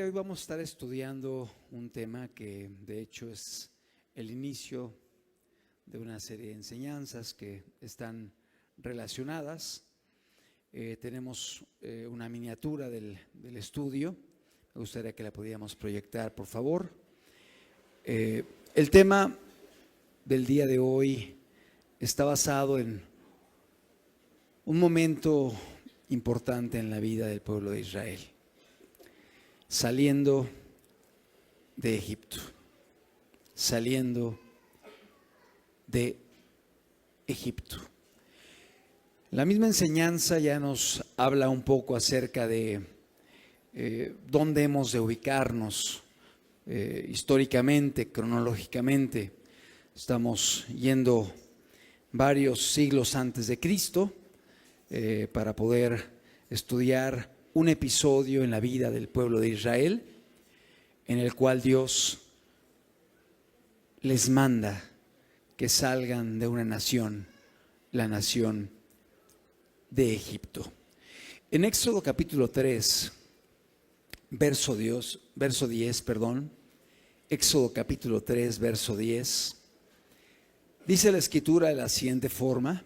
hoy vamos a estar estudiando un tema que de hecho es el inicio de una serie de enseñanzas que están relacionadas. Tenemos una miniatura del estudio. Me gustaría que la pudiéramos proyectar, por favor. El tema del día de hoy está basado en un momento importante en la vida del pueblo de Israel, saliendo de Egipto, saliendo de Egipto. La misma enseñanza ya nos habla un poco acerca de dónde hemos de ubicarnos históricamente, cronológicamente. Estamos yendo varios siglos antes de Cristo para poder estudiar un episodio en la vida del pueblo de Israel, en el cual Dios les manda que salgan de una nación, la nación de Egipto. En Éxodo capítulo 3, verso 10, Éxodo capítulo 3, verso 10, dice la Escritura de la siguiente forma,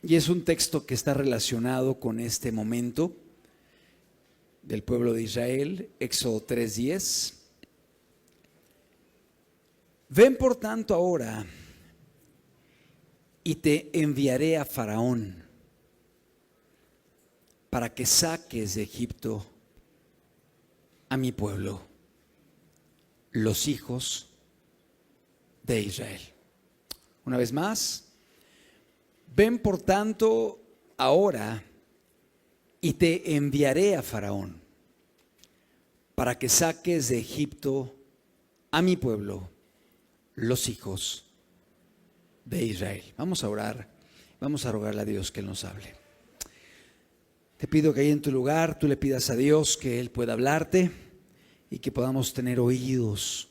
y es un texto que está relacionado con este momento del pueblo de Israel, Éxodo 3:10. Ven por tanto ahora y te enviaré a Faraón para que saques de Egipto a mi pueblo, los hijos de Israel. Una vez más, ven por tanto ahora y te enviaré a Faraón para que saques de Egipto a mi pueblo, los hijos de Israel. Vamos a orar, vamos a rogarle a Dios que Él nos hable. Te pido que ahí en tu lugar tú le pidas a Dios que Él pueda hablarte y que podamos tener oídos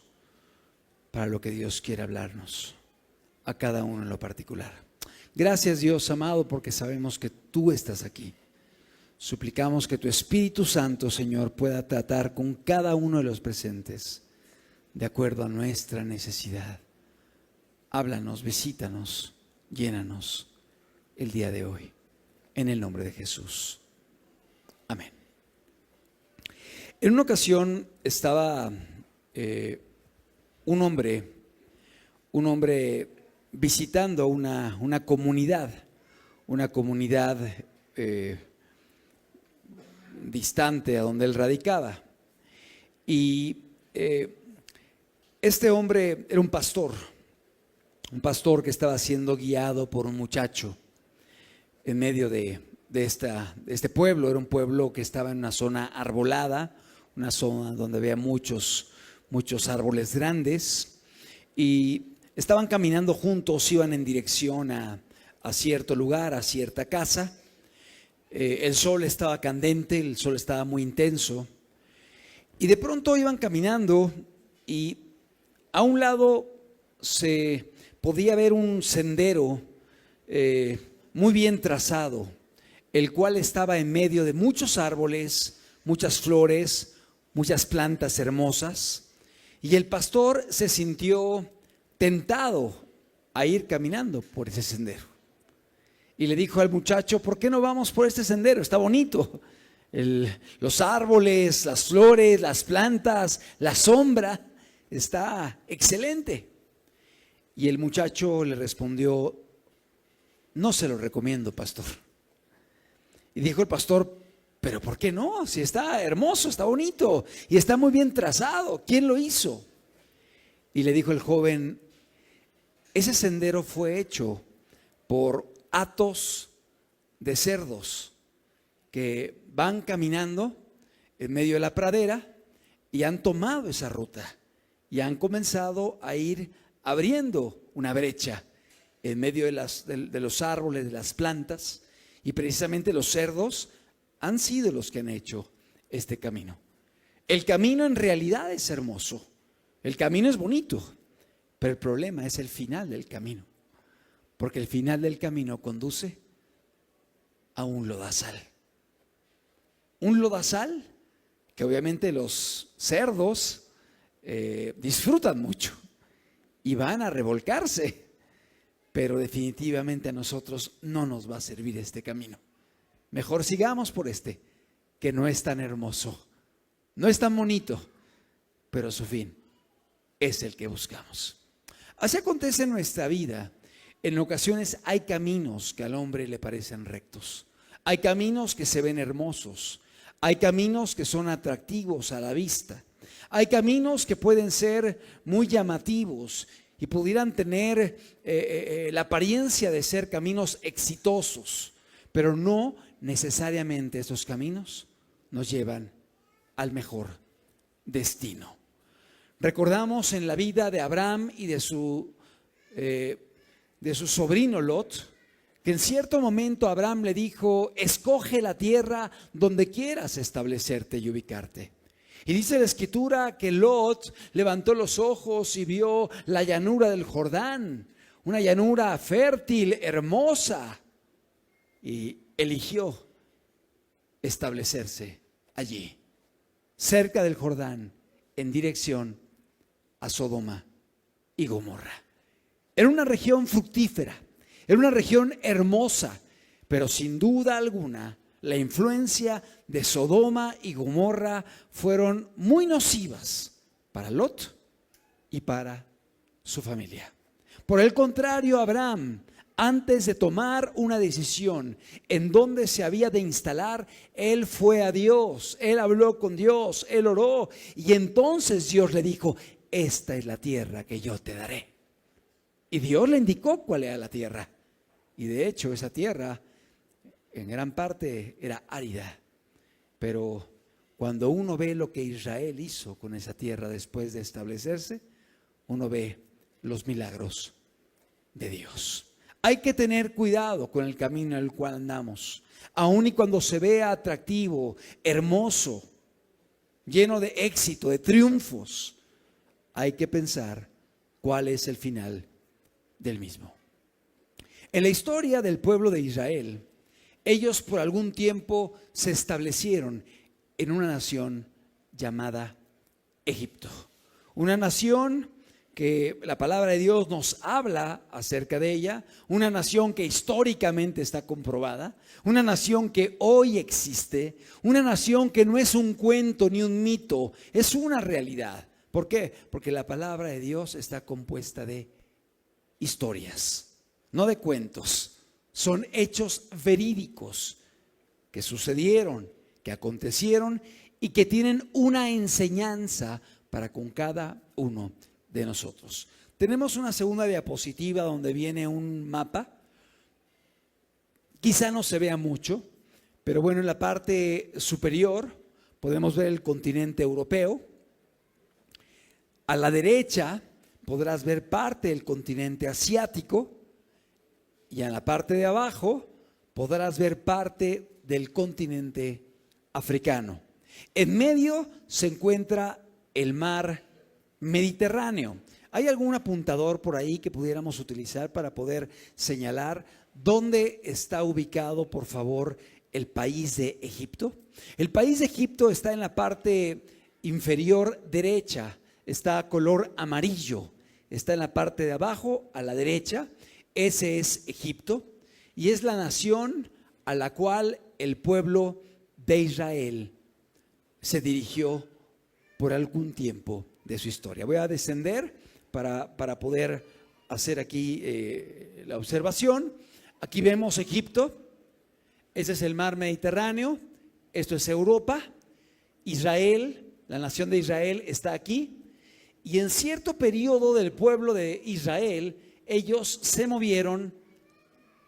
para lo que Dios quiere hablarnos, a cada uno en lo particular. Gracias, Dios amado, porque sabemos que tú estás aquí. Suplicamos que tu Espíritu Santo, Señor, pueda tratar con cada uno de los presentes de acuerdo a nuestra necesidad. Háblanos, visítanos, llénanos el día de hoy, en el nombre de Jesús. Amén. En una ocasión estaba un hombre visitando una comunidad distante a donde él radicaba. Y este hombre era un pastor que estaba siendo guiado por un muchacho en medio de este pueblo. Era un pueblo que estaba en una zona arbolada, una zona donde había muchos árboles grandes, y estaban caminando juntos, iban en dirección a cierto lugar, a cierta casa. El sol estaba candente, el sol estaba muy intenso, y de pronto iban caminando y a un lado se podía ver un sendero muy bien trazado, el cual estaba en medio de muchos árboles, muchas flores, muchas plantas hermosas, y el pastor se sintió tentado a ir caminando por ese sendero. Y le dijo al muchacho: ¿por qué no vamos por este sendero? Está bonito. Los árboles, las flores, las plantas, la sombra, está excelente. Y el muchacho le respondió: no se lo recomiendo, pastor. Y dijo el pastor: ¿pero por qué no? Si está hermoso, está bonito y está muy bien trazado. ¿Quién lo hizo? Y le dijo el joven: ese sendero fue hecho por hatos de cerdos que van caminando en medio de la pradera y han tomado esa ruta y han comenzado a ir abriendo una brecha en medio de los árboles, de las plantas, y precisamente los cerdos han sido los que han hecho este camino. El camino en realidad es hermoso, el camino es bonito, pero el problema es el final del camino, porque el final del camino conduce a un lodazal que obviamente los cerdos disfrutan mucho y van a revolcarse, pero definitivamente a nosotros no nos va a servir este camino. Mejor sigamos por este, que no es tan hermoso, no es tan bonito, pero su fin es el que buscamos. Así acontece en nuestra vida. En ocasiones hay caminos que al hombre le parecen rectos, hay caminos que se ven hermosos, hay caminos que son atractivos a la vista, hay caminos que pueden ser muy llamativos y pudieran tener la apariencia de ser caminos exitosos, pero no necesariamente esos caminos nos llevan al mejor destino. Recordamos en la vida de Abraham y de su sobrino Lot, que en cierto momento Abraham le dijo: escoge la tierra donde quieras establecerte y ubicarte. Y dice la Escritura que Lot levantó los ojos y vio la llanura del Jordán, una llanura fértil, hermosa, y eligió establecerse allí, cerca del Jordán, en dirección a Sodoma y Gomorra. Era una región fructífera, era una región hermosa, pero sin duda alguna la influencia de Sodoma y Gomorra fueron muy nocivas para Lot y para su familia. Por el contrario, Abraham, antes de tomar una decisión en dónde se había de instalar, él fue a Dios, él habló con Dios, él oró, y entonces Dios le dijo: esta es la tierra que yo te daré. Y Dios le indicó cuál era la tierra. Y de hecho esa tierra en gran parte era árida. Pero cuando uno ve lo que Israel hizo con esa tierra después de establecerse, uno ve los milagros de Dios. Hay que tener cuidado con el camino en el cual andamos. Aun y cuando se vea atractivo, hermoso, lleno de éxito, de triunfos, hay que pensar cuál es el final del mismo. En la historia del pueblo de Israel, ellos por algún tiempo se establecieron en una nación llamada Egipto. Una nación que la palabra de Dios nos habla acerca de ella, una nación que históricamente está comprobada, una nación que hoy existe, una nación que no es un cuento ni un mito, es una realidad. ¿Por qué? Porque la palabra de Dios está compuesta de historias, no de cuentos. Son hechos verídicos que sucedieron, que acontecieron y que tienen una enseñanza para con cada uno de nosotros. Tenemos una segunda diapositiva donde viene un mapa. Quizá no se vea mucho, pero bueno, en la parte superior podemos ver el continente europeo. A la derecha podrás ver parte del continente asiático y en la parte de abajo podrás ver parte del continente africano. En medio se encuentra el mar Mediterráneo. ¿Hay algún apuntador por ahí que pudiéramos utilizar para poder señalar dónde está ubicado, por favor, el país de Egipto? El país de Egipto está en la parte inferior derecha, está color amarillo, está en la parte de abajo a la derecha. Ese es Egipto y es la nación a la cual el pueblo de Israel se dirigió por algún tiempo de su historia. Voy a descender para poder hacer aquí la observación. Aquí vemos Egipto, ese es el mar Mediterráneo, esto es Europa, Israel, la nación de Israel está aquí, y en cierto periodo del pueblo de Israel, ellos se movieron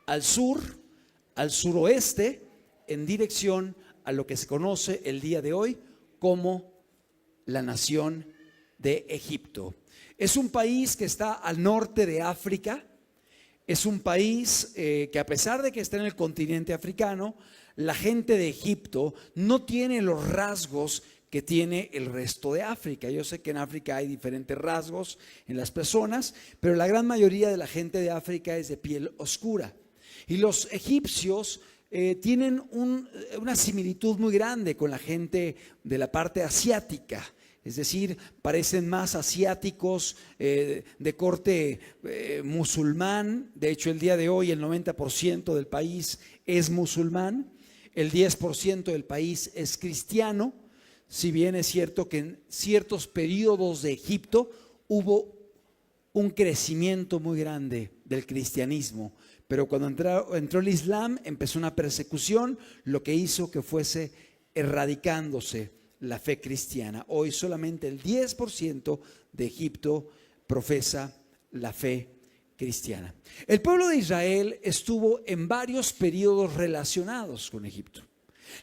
al sur, al suroeste, en dirección a lo que se conoce el día de hoy como la nación de Egipto. Es un país que está al norte de África, es un país que a pesar de que está en el continente africano, la gente de Egipto no tiene los rasgos que tiene el resto de África. Yo sé que en África hay diferentes rasgos en las personas, pero la gran mayoría de la gente de África es de piel oscura. Y los egipcios tienen una similitud muy grande con la gente de la parte asiática. Es decir, parecen más asiáticos, de corte musulmán. De hecho, el día de hoy el 90% del país es musulmán, el 10% del país es cristiano, si bien es cierto que en ciertos periodos de Egipto hubo un crecimiento muy grande del cristianismo, pero cuando entró el Islam empezó una persecución, lo que hizo que fuese erradicándose la fe cristiana. Hoy solamente el 10% de Egipto profesa la fe cristiana. El pueblo de Israel estuvo en varios periodos relacionados con Egipto.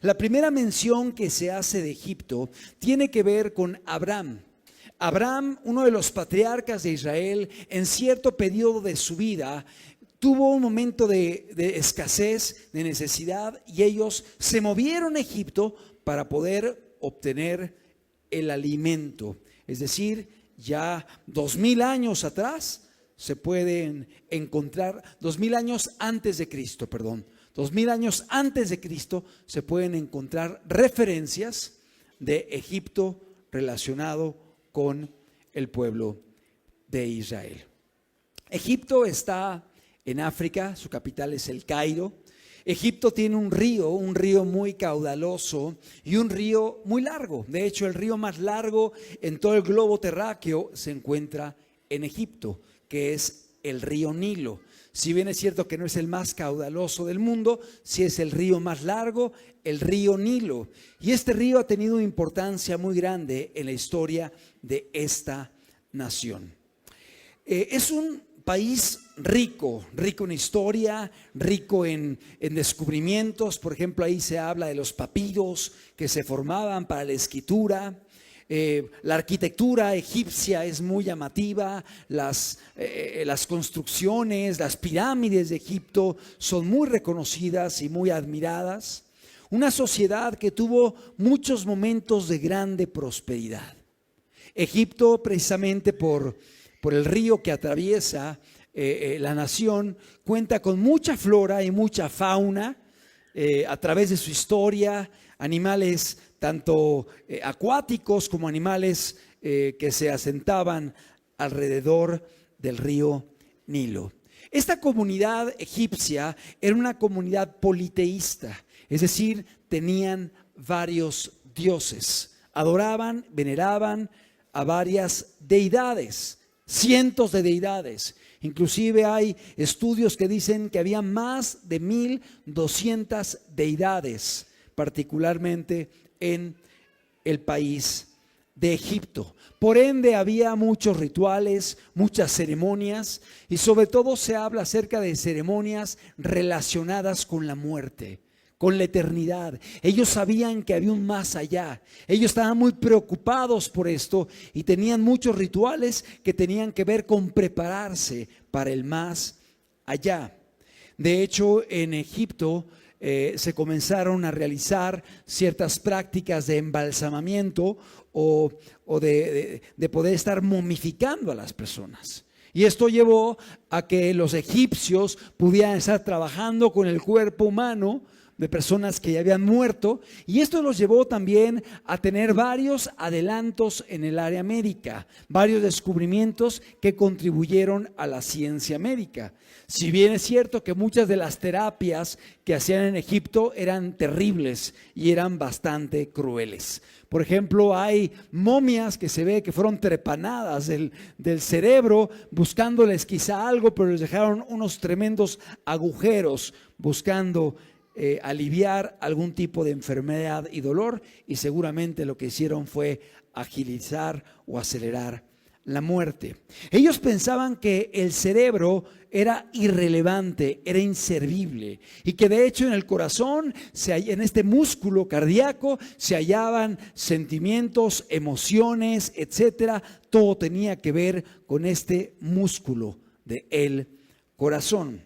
La primera mención que se hace de Egipto tiene que ver con Abraham. Abraham, uno de los patriarcas de Israel, en cierto periodo de su vida tuvo un momento de escasez, de necesidad, y ellos se movieron a Egipto para poder obtener el alimento. Es decir, ya 2000 años atrás se pueden encontrar, 2000 años antes de Cristo, 2000 años antes de Cristo se pueden encontrar referencias de Egipto relacionado con el pueblo de Israel. Egipto está en África, su capital es El Cairo. Egipto tiene un río muy caudaloso y un río muy largo. De hecho, el río más largo en todo el globo terráqueo se encuentra en Egipto, que es el río Nilo. Si bien es cierto que no es el más caudaloso del mundo, sí es el río más largo, el río Nilo. Y este río ha tenido una importancia muy grande en la historia de esta nación. Es un país rico en historia, rico en descubrimientos. Por ejemplo, ahí se habla de los papiros que se formaban para la escritura. La arquitectura egipcia es muy llamativa, las construcciones, las pirámides de Egipto son muy reconocidas y muy admiradas. Una sociedad que tuvo muchos momentos de grande prosperidad. Egipto, precisamente por el río que atraviesa la nación, cuenta con mucha flora y mucha fauna a través de su historia, animales tanto acuáticos como animales que se asentaban alrededor del río Nilo. Esta comunidad egipcia era una comunidad politeísta, es decir, tenían varios dioses, adoraban, veneraban a varias deidades, cientos de deidades. Inclusive hay estudios que dicen que había más de 1200 deidades, particularmente en el país de Egipto. Por ende, había muchos rituales, muchas ceremonias, y sobre todo se habla acerca de ceremonias relacionadas con la muerte, con la eternidad. Ellos sabían que había un más allá. Ellos estaban muy preocupados por esto y tenían muchos rituales que tenían que ver con prepararse para el más allá. De hecho, en Egipto se comenzaron a realizar ciertas prácticas de embalsamamiento o de poder estar momificando a las personas. Y esto llevó a que los egipcios pudieran estar trabajando con el cuerpo humano de personas que ya habían muerto, y esto los llevó también a tener varios adelantos en el área médica, varios descubrimientos que contribuyeron a la ciencia médica. Si bien es cierto que muchas de las terapias que hacían en Egipto eran terribles y eran bastante crueles. Por ejemplo, hay momias que se ve que fueron trepanadas del cerebro, buscándoles quizá algo, pero les dejaron unos tremendos agujeros buscando aliviar algún tipo de enfermedad y dolor, y seguramente lo que hicieron fue agilizar o acelerar la muerte. Ellos pensaban que el cerebro era irrelevante, era inservible, y que de hecho en el corazón, en este músculo cardíaco, se hallaban sentimientos, emociones, etcétera. Todo tenía que ver con este músculo del corazón.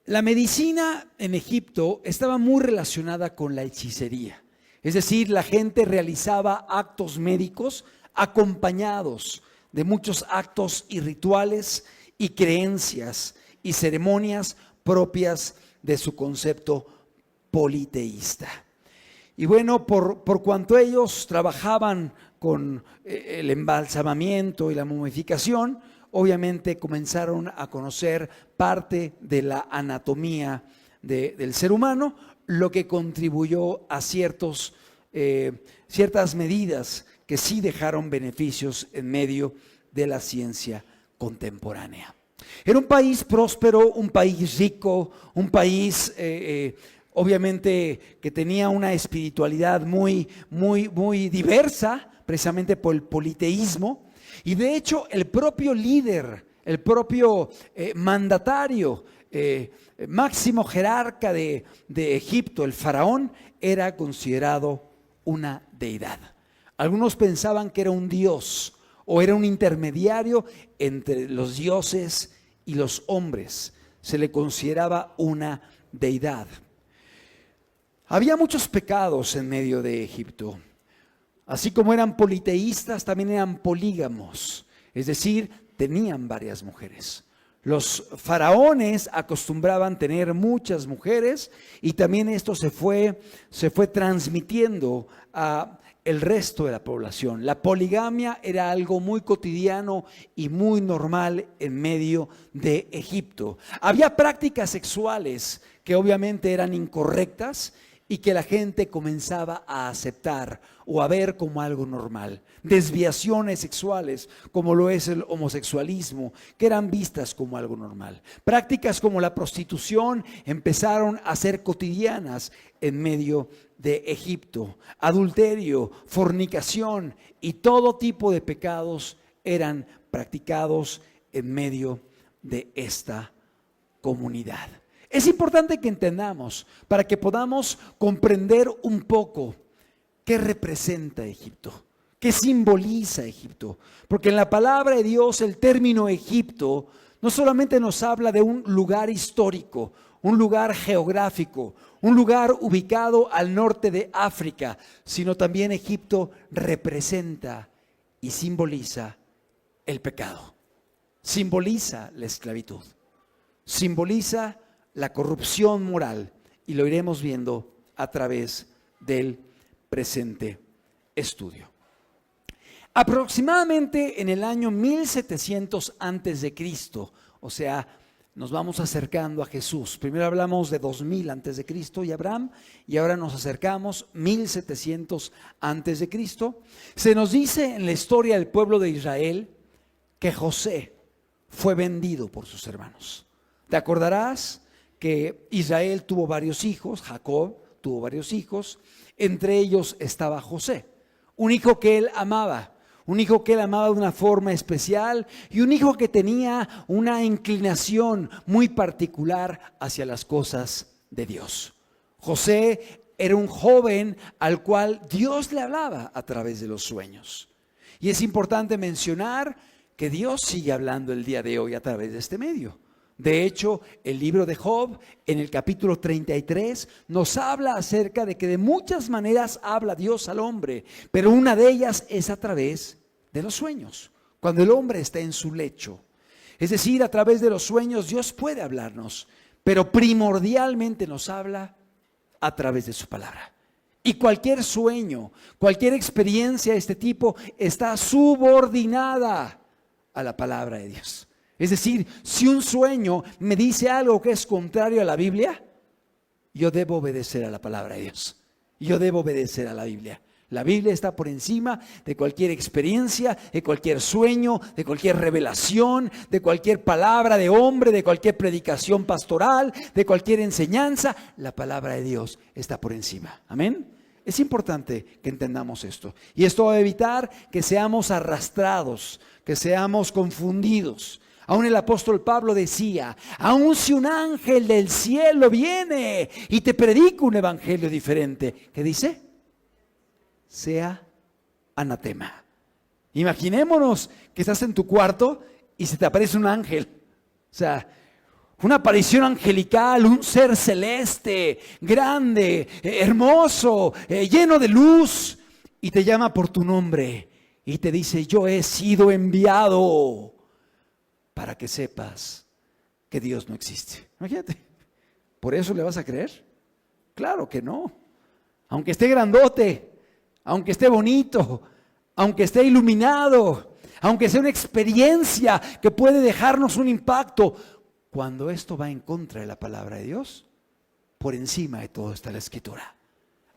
La medicina en Egipto estaba muy relacionada con la hechicería. Es decir, la gente realizaba actos médicos acompañados de muchos actos y rituales y creencias y ceremonias propias de su concepto politeísta. Y bueno, por cuanto ellos trabajaban con el embalsamamiento y la momificación, obviamente comenzaron a conocer parte de la anatomía del ser humano, lo que contribuyó a ciertas medidas que sí dejaron beneficios en medio de la ciencia contemporánea. Era un país próspero, un país rico, un país obviamente que tenía una espiritualidad muy diversa, precisamente por el politeísmo. Y de hecho el propio líder, el propio mandatario, máximo jerarca de Egipto, el faraón, era considerado una deidad. Algunos pensaban que era un dios o era un intermediario entre los dioses y los hombres. Se le consideraba una deidad. Había muchos pecados en medio de Egipto. Así como eran politeístas, también eran polígamos, es decir, tenían varias mujeres. Los faraones acostumbraban tener muchas mujeres y también esto se fue transmitiendo a el resto de la población. La poligamia era algo muy cotidiano y muy normal en medio de Egipto. Había prácticas sexuales que obviamente eran incorrectas y que la gente comenzaba a aceptar o a ver como algo normal. Desviaciones sexuales, como lo es el homosexualismo, que eran vistas como algo normal. Prácticas como la prostitución empezaron a ser cotidianas en medio de Egipto. Adulterio, fornicación y todo tipo de pecados eran practicados en medio de esta comunidad. Es importante que entendamos para que podamos comprender un poco qué representa Egipto, qué simboliza Egipto. Porque en la palabra de Dios el término Egipto no solamente nos habla de un lugar histórico, un lugar geográfico, un lugar ubicado al norte de África, sino también Egipto representa y simboliza el pecado, simboliza la esclavitud, simboliza la corrupción moral, y lo iremos viendo a través del presente estudio. Aproximadamente en el año 1700 antes de Cristo, o sea, nos vamos acercando a Jesús. Primero hablamos de 2000 antes de Cristo y Abraham, y ahora nos acercamos 1700 antes de Cristo. Se nos dice en la historia del pueblo de Israel que José fue vendido por sus hermanos. ¿Te acordarás que Israel tuvo varios hijos? Jacob tuvo varios hijos, entre ellos estaba José, un hijo que él amaba. Un hijo que él amaba de una forma especial y un hijo que tenía una inclinación muy particular hacia las cosas de Dios. José era un joven al cual Dios le hablaba a través de los sueños. Y es importante mencionar que Dios sigue hablando el día de hoy a través de este medio. De hecho, el libro de Job, en el capítulo 33, nos habla acerca de que de muchas maneras habla Dios al hombre, pero una de ellas es a través de los sueños, cuando el hombre está en su lecho. Es decir, a través de los sueños Dios puede hablarnos, pero primordialmente nos habla a través de su palabra. Y cualquier sueño, cualquier experiencia de este tipo está subordinada a la palabra de Dios. Es decir, si un sueño me dice algo que es contrario a la Biblia, yo debo obedecer a la palabra de Dios. Yo debo obedecer a la Biblia. La Biblia está por encima de cualquier experiencia, de cualquier sueño, de cualquier revelación, de cualquier palabra de hombre, de cualquier predicación pastoral, de cualquier enseñanza. La palabra de Dios está por encima. Amén. Es importante que entendamos esto. Y esto va a evitar que seamos arrastrados, que seamos confundidos. Aún el apóstol Pablo decía, aun si un ángel del cielo viene y te predica un evangelio diferente, ¿qué dice? Sea anatema. Imaginémonos que estás en tu cuarto y se te aparece un ángel. O sea, una aparición angelical, un ser celeste, grande, hermoso, lleno de luz, y te llama por tu nombre y te dice, yo he sido enviado para que sepas que Dios no existe. Imagínate, ¿por eso le vas a creer? Claro que no. Aunque esté grandote, aunque esté bonito, aunque esté iluminado, aunque sea una experiencia que puede dejarnos un impacto, cuando esto va en contra de la palabra de Dios, por encima de todo está la Escritura.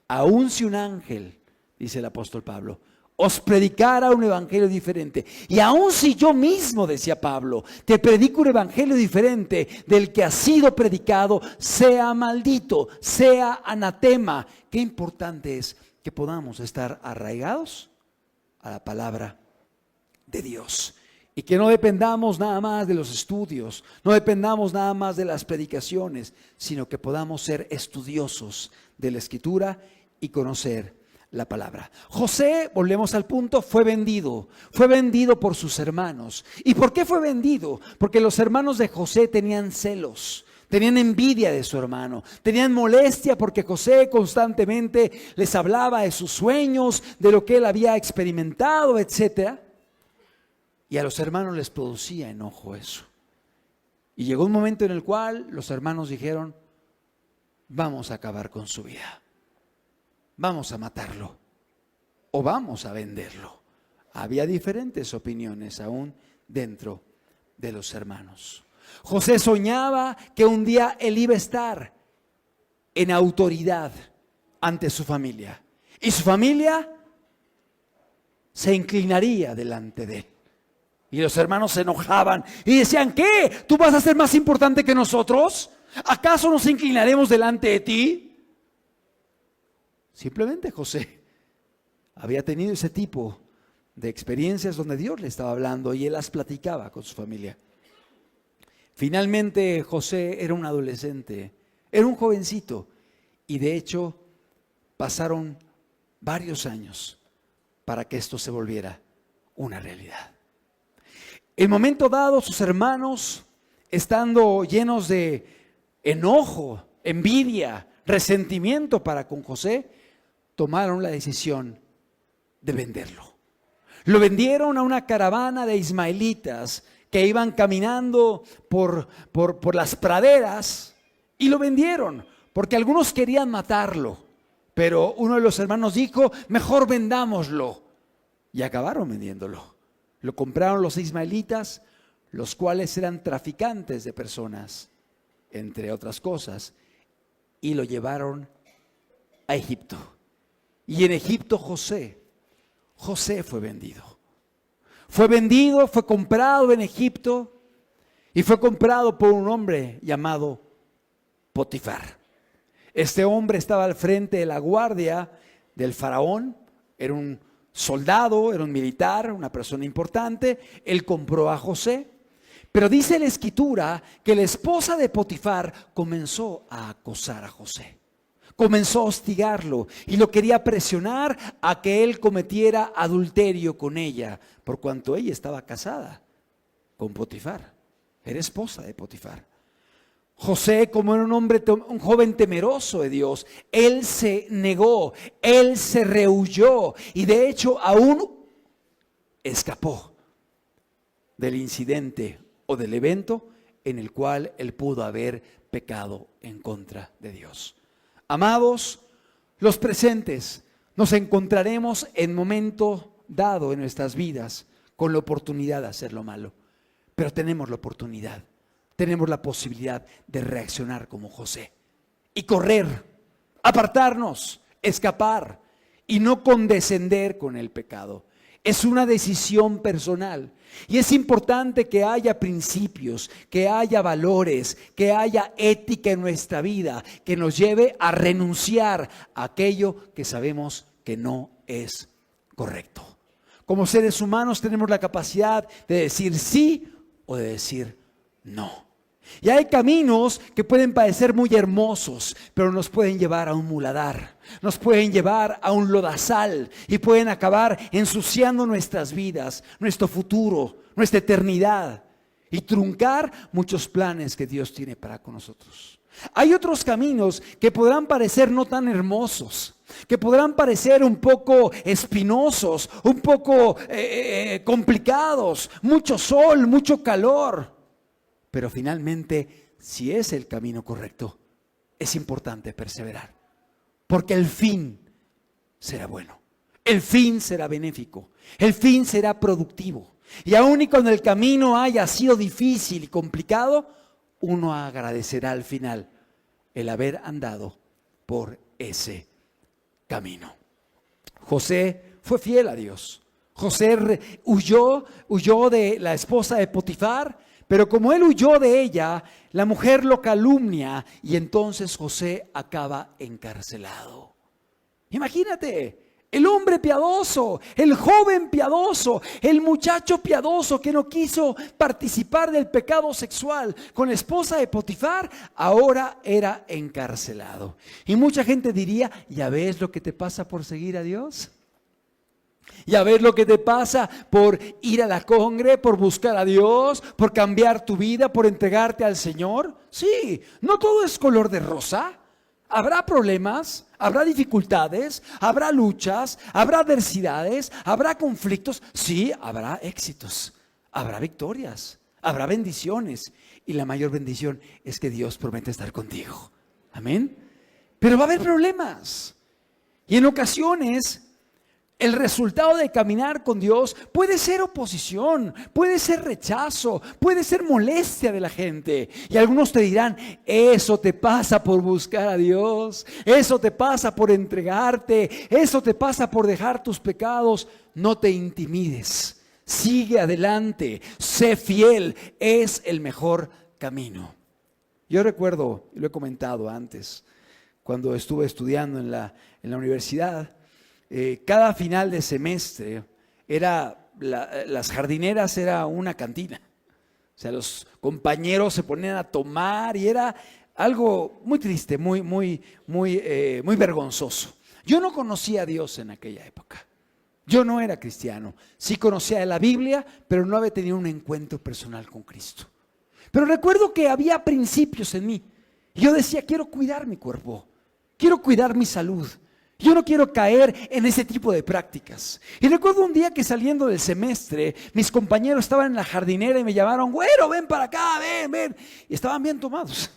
Aun si un ángel, dice el apóstol Pablo, os predicara un evangelio diferente, y aun si yo mismo, decía Pablo, te predico un evangelio diferente del que ha sido predicado, sea maldito, sea anatema. Qué importante es que podamos estar arraigados a la palabra de Dios. Y que no dependamos nada más de los estudios, no dependamos nada más de las predicaciones, sino que podamos ser estudiosos de la Escritura y conocer la palabra. José, volvemos al punto, fue vendido por sus hermanos. ¿Y por qué fue vendido? Porque los hermanos de José tenían celos, tenían envidia de su hermano, tenían molestia porque José constantemente les hablaba de sus sueños, de lo que él había experimentado, etcétera. Y a los hermanos les producía enojo eso. Y llegó un momento en el cual los hermanos dijeron: vamos a acabar con su vida, vamos a matarlo o vamos a venderlo. Había diferentes opiniones aún dentro de los hermanos. José soñaba que un día él iba a estar en autoridad ante su familia y su familia se inclinaría delante de él. Y los hermanos se enojaban y decían: ¿qué? ¿Tú vas a ser más importante que nosotros? ¿Acaso nos inclinaremos delante de ti? Simplemente José había tenido ese tipo de experiencias donde Dios le estaba hablando y él las platicaba con su familia. Finalmente José era un adolescente, era un jovencito, y de hecho pasaron varios años para que esto se volviera una realidad. En momento dado, sus hermanos, estando llenos de enojo, envidia, resentimiento para con José, tomaron la decisión de venderlo. Lo vendieron a una caravana de ismaelitas que iban caminando por las praderas, y lo vendieron porque algunos querían matarlo, pero uno de los hermanos dijo: mejor vendámoslo, y acabaron vendiéndolo. Lo compraron los ismaelitas, los cuales eran traficantes de personas, entre otras cosas, y lo llevaron a Egipto. Y en Egipto José fue vendido. Fue comprado en Egipto, y fue comprado por un hombre llamado Potifar. Este hombre estaba al frente de la guardia del faraón, era un soldado, era un militar, una persona importante. Él compró a José, pero dice la Escritura que la esposa de Potifar comenzó a acosar a José, comenzó a hostigarlo y lo quería presionar a que él cometiera adulterio con ella, por cuanto ella estaba casada con Potifar, era esposa de Potifar. José, como era un joven temeroso de Dios, él se negó, él se rehuyó, y de hecho aún escapó del incidente o del evento en el cual él pudo haber pecado en contra de Dios. Amados, los presentes, nos encontraremos en momento dado en nuestras vidas con la oportunidad de hacer lo malo, pero tenemos la oportunidad. Tenemos la posibilidad de reaccionar como José y correr, apartarnos, escapar y no condescender con el pecado. Es una decisión personal y es importante que haya principios, que haya valores, que haya ética en nuestra vida que nos lleve a renunciar a aquello que sabemos que no es correcto. Como seres humanos tenemos la capacidad de decir sí o de decir no. Y hay caminos que pueden parecer muy hermosos, pero nos pueden llevar a un muladar, nos pueden llevar a un lodazal y pueden acabar ensuciando nuestras vidas, nuestro futuro, nuestra eternidad, y truncar muchos planes que Dios tiene para con nosotros. Hay otros caminos que podrán parecer no tan hermosos, que podrán parecer un poco espinosos, un poco complicados, mucho sol, mucho calor. Pero finalmente, si es el camino correcto, es importante perseverar, porque el fin será bueno, el fin será benéfico, el fin será productivo. Y aun y cuando el camino haya sido difícil y complicado, uno agradecerá al final el haber andado por ese camino. José fue fiel a Dios. José huyó de la esposa de Potifar, pero como él huyó de ella, la mujer lo calumnia y entonces José acaba encarcelado. Imagínate. El hombre piadoso, el joven piadoso, el muchacho piadoso que no quiso participar del pecado sexual con la esposa de Potifar, ahora era encarcelado. Y mucha gente diría, ¿ya ves lo que te pasa por seguir a Dios? ¿Ya ves lo que te pasa por ir a la congre, por buscar a Dios, por cambiar tu vida, por entregarte al Señor? Sí, no todo es color de rosa. Habrá problemas, habrá dificultades, habrá luchas, habrá adversidades, habrá conflictos. Sí, habrá éxitos, habrá victorias, habrá bendiciones. Y la mayor bendición es que Dios promete estar contigo. Amén. Pero va a haber problemas. Y en ocasiones el resultado de caminar con Dios puede ser oposición, puede ser rechazo, puede ser molestia de la gente. Y algunos te dirán, eso te pasa por buscar a Dios, eso te pasa por entregarte, eso te pasa por dejar tus pecados. No te intimides, sigue adelante, sé fiel, es el mejor camino. Yo recuerdo, y lo he comentado antes, cuando estuve estudiando en la universidad, cada final de semestre las jardineras era una cantina. O sea, los compañeros se ponían a tomar y era algo muy triste, muy vergonzoso. Yo no conocía a Dios en aquella época. Yo no era cristiano. Sí conocía de la Biblia, pero no había tenido un encuentro personal con Cristo. Pero recuerdo que había principios en mí. Yo decía, quiero cuidar mi cuerpo, quiero cuidar mi salud. Yo no quiero caer en ese tipo de prácticas. Y recuerdo un día que saliendo del semestre, mis compañeros estaban en la jardinera y me llamaron, güero, ven para acá, ven. Y estaban bien tomados.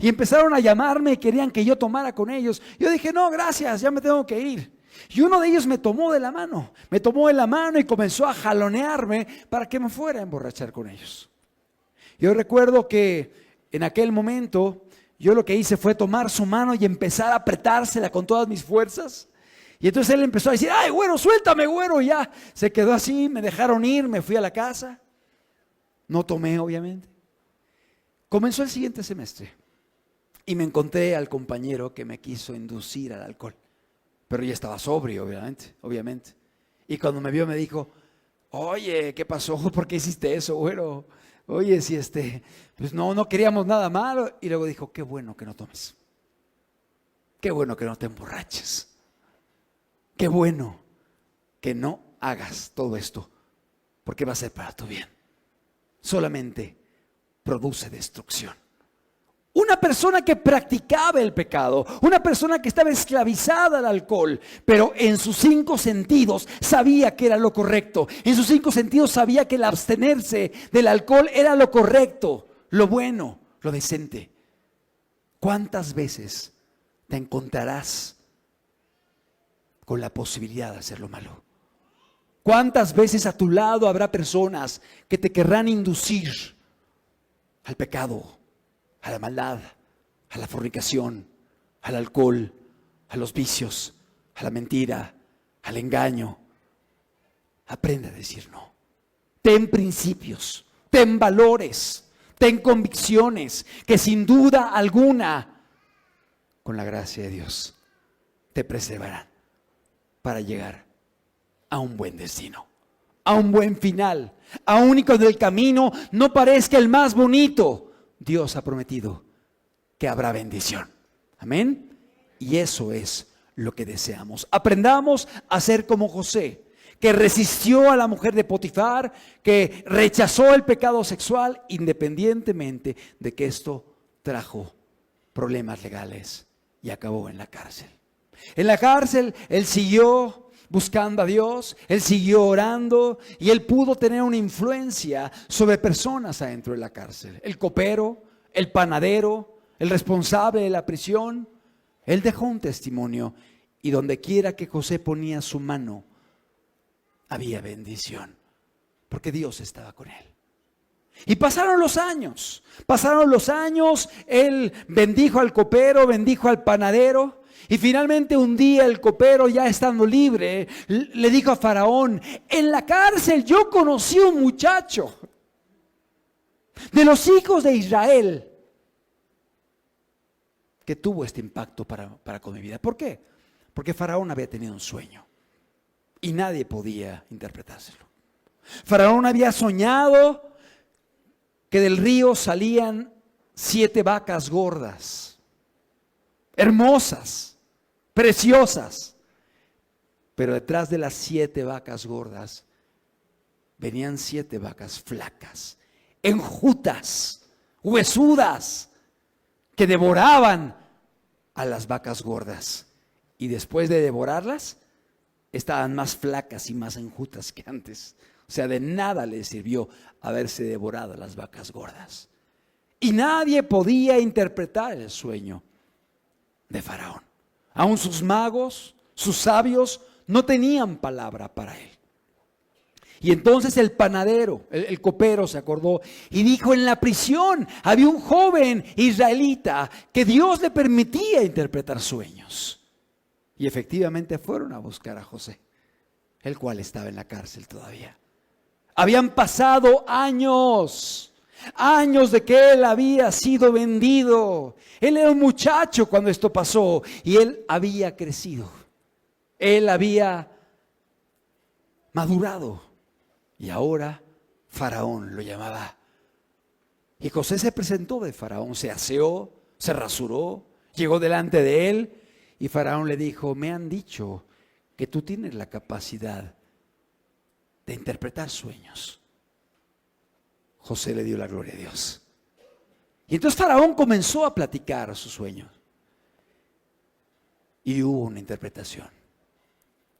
Y empezaron a llamarme y querían que yo tomara con ellos. Yo dije, no, gracias, ya me tengo que ir. Y uno de ellos me tomó de la mano y comenzó a jalonearme para que me fuera a emborrachar con ellos. Yo recuerdo que en aquel momento yo lo que hice fue tomar su mano y empezar a apretársela con todas mis fuerzas. Y entonces él empezó a decir, ay, güero, suéltame, güero. Y ya se quedó así, me dejaron ir, me fui a la casa. No tomé, obviamente. Comenzó el siguiente semestre y me encontré al compañero que me quiso inducir al alcohol. Pero ya estaba sobrio, obviamente. Y cuando me vio me dijo, oye, ¿qué pasó? ¿Por qué hiciste eso, güero? Oye, si pues no queríamos nada malo. Y luego dijo, qué bueno que no tomes. Qué bueno que no te emborraches. Qué bueno que no hagas todo esto, porque va a ser para tu bien. Solamente produce destrucción. Una persona que practicaba el pecado, una persona que estaba esclavizada al alcohol, pero en sus 5 sentidos sabía que era lo correcto. En sus 5 sentidos sabía que el abstenerse del alcohol era lo correcto, lo bueno, lo decente. ¿Cuántas veces te encontrarás con la posibilidad de hacer lo malo? ¿Cuántas veces a tu lado habrá personas que te querrán inducir al pecado, a la maldad, a la fornicación, al alcohol, a los vicios, a la mentira, al engaño? Aprende a decir no. Ten principios, ten valores, ten convicciones que sin duda alguna, con la gracia de Dios, te preservarán para llegar a un buen destino, a un buen final. Aun y cuando el camino no parezca el más bonito, Dios ha prometido que habrá bendición. Amén. Y eso es lo que deseamos. Aprendamos a ser como José, que resistió a la mujer de Potifar, que rechazó el pecado sexual independientemente de que esto trajo problemas legales y acabó en la cárcel. En la cárcel él siguió buscando a Dios, él siguió orando y él pudo tener una influencia sobre personas adentro de la cárcel. El copero, el panadero, el responsable de la prisión, él dejó un testimonio, y donde quiera que José ponía su mano, había bendición, porque Dios estaba con él. Y pasaron los años, él bendijo al copero, bendijo al panadero, y finalmente un día el copero, ya estando libre, le dijo a Faraón: en la cárcel yo conocí un muchacho de los hijos de Israel que tuvo este impacto para con mi vida. ¿Por qué? Porque Faraón había tenido un sueño y nadie podía interpretárselo. Faraón había soñado que del río salían 7 vacas gordas, hermosas, preciosas, pero detrás de las 7 vacas gordas venían 7 vacas flacas, enjutas, huesudas, que devoraban a las vacas gordas, y después de devorarlas estaban más flacas y más enjutas que antes. O sea, de nada les sirvió haberse devorado a las vacas gordas. Y nadie podía interpretar el sueño de Faraón. Aún sus magos, sus sabios, no tenían palabra para él. Y entonces el panadero, el copero, se acordó y dijo: en la prisión había un joven israelita que Dios le permitía interpretar sueños. Y efectivamente fueron a buscar a José, el cual estaba en la cárcel todavía. Habían pasado años de que él había sido vendido. Él era un muchacho cuando esto pasó y él había crecido. Él había madurado. Y ahora Faraón lo llamaba. Y José se presentó de Faraón, se aseó, se rasuró, llegó delante de él, y Faraón le dijo: me han dicho que tú tienes la capacidad de interpretar sueños. José le dio la gloria a Dios. Y entonces Faraón comenzó a platicar sus sueños. Y hubo una interpretación.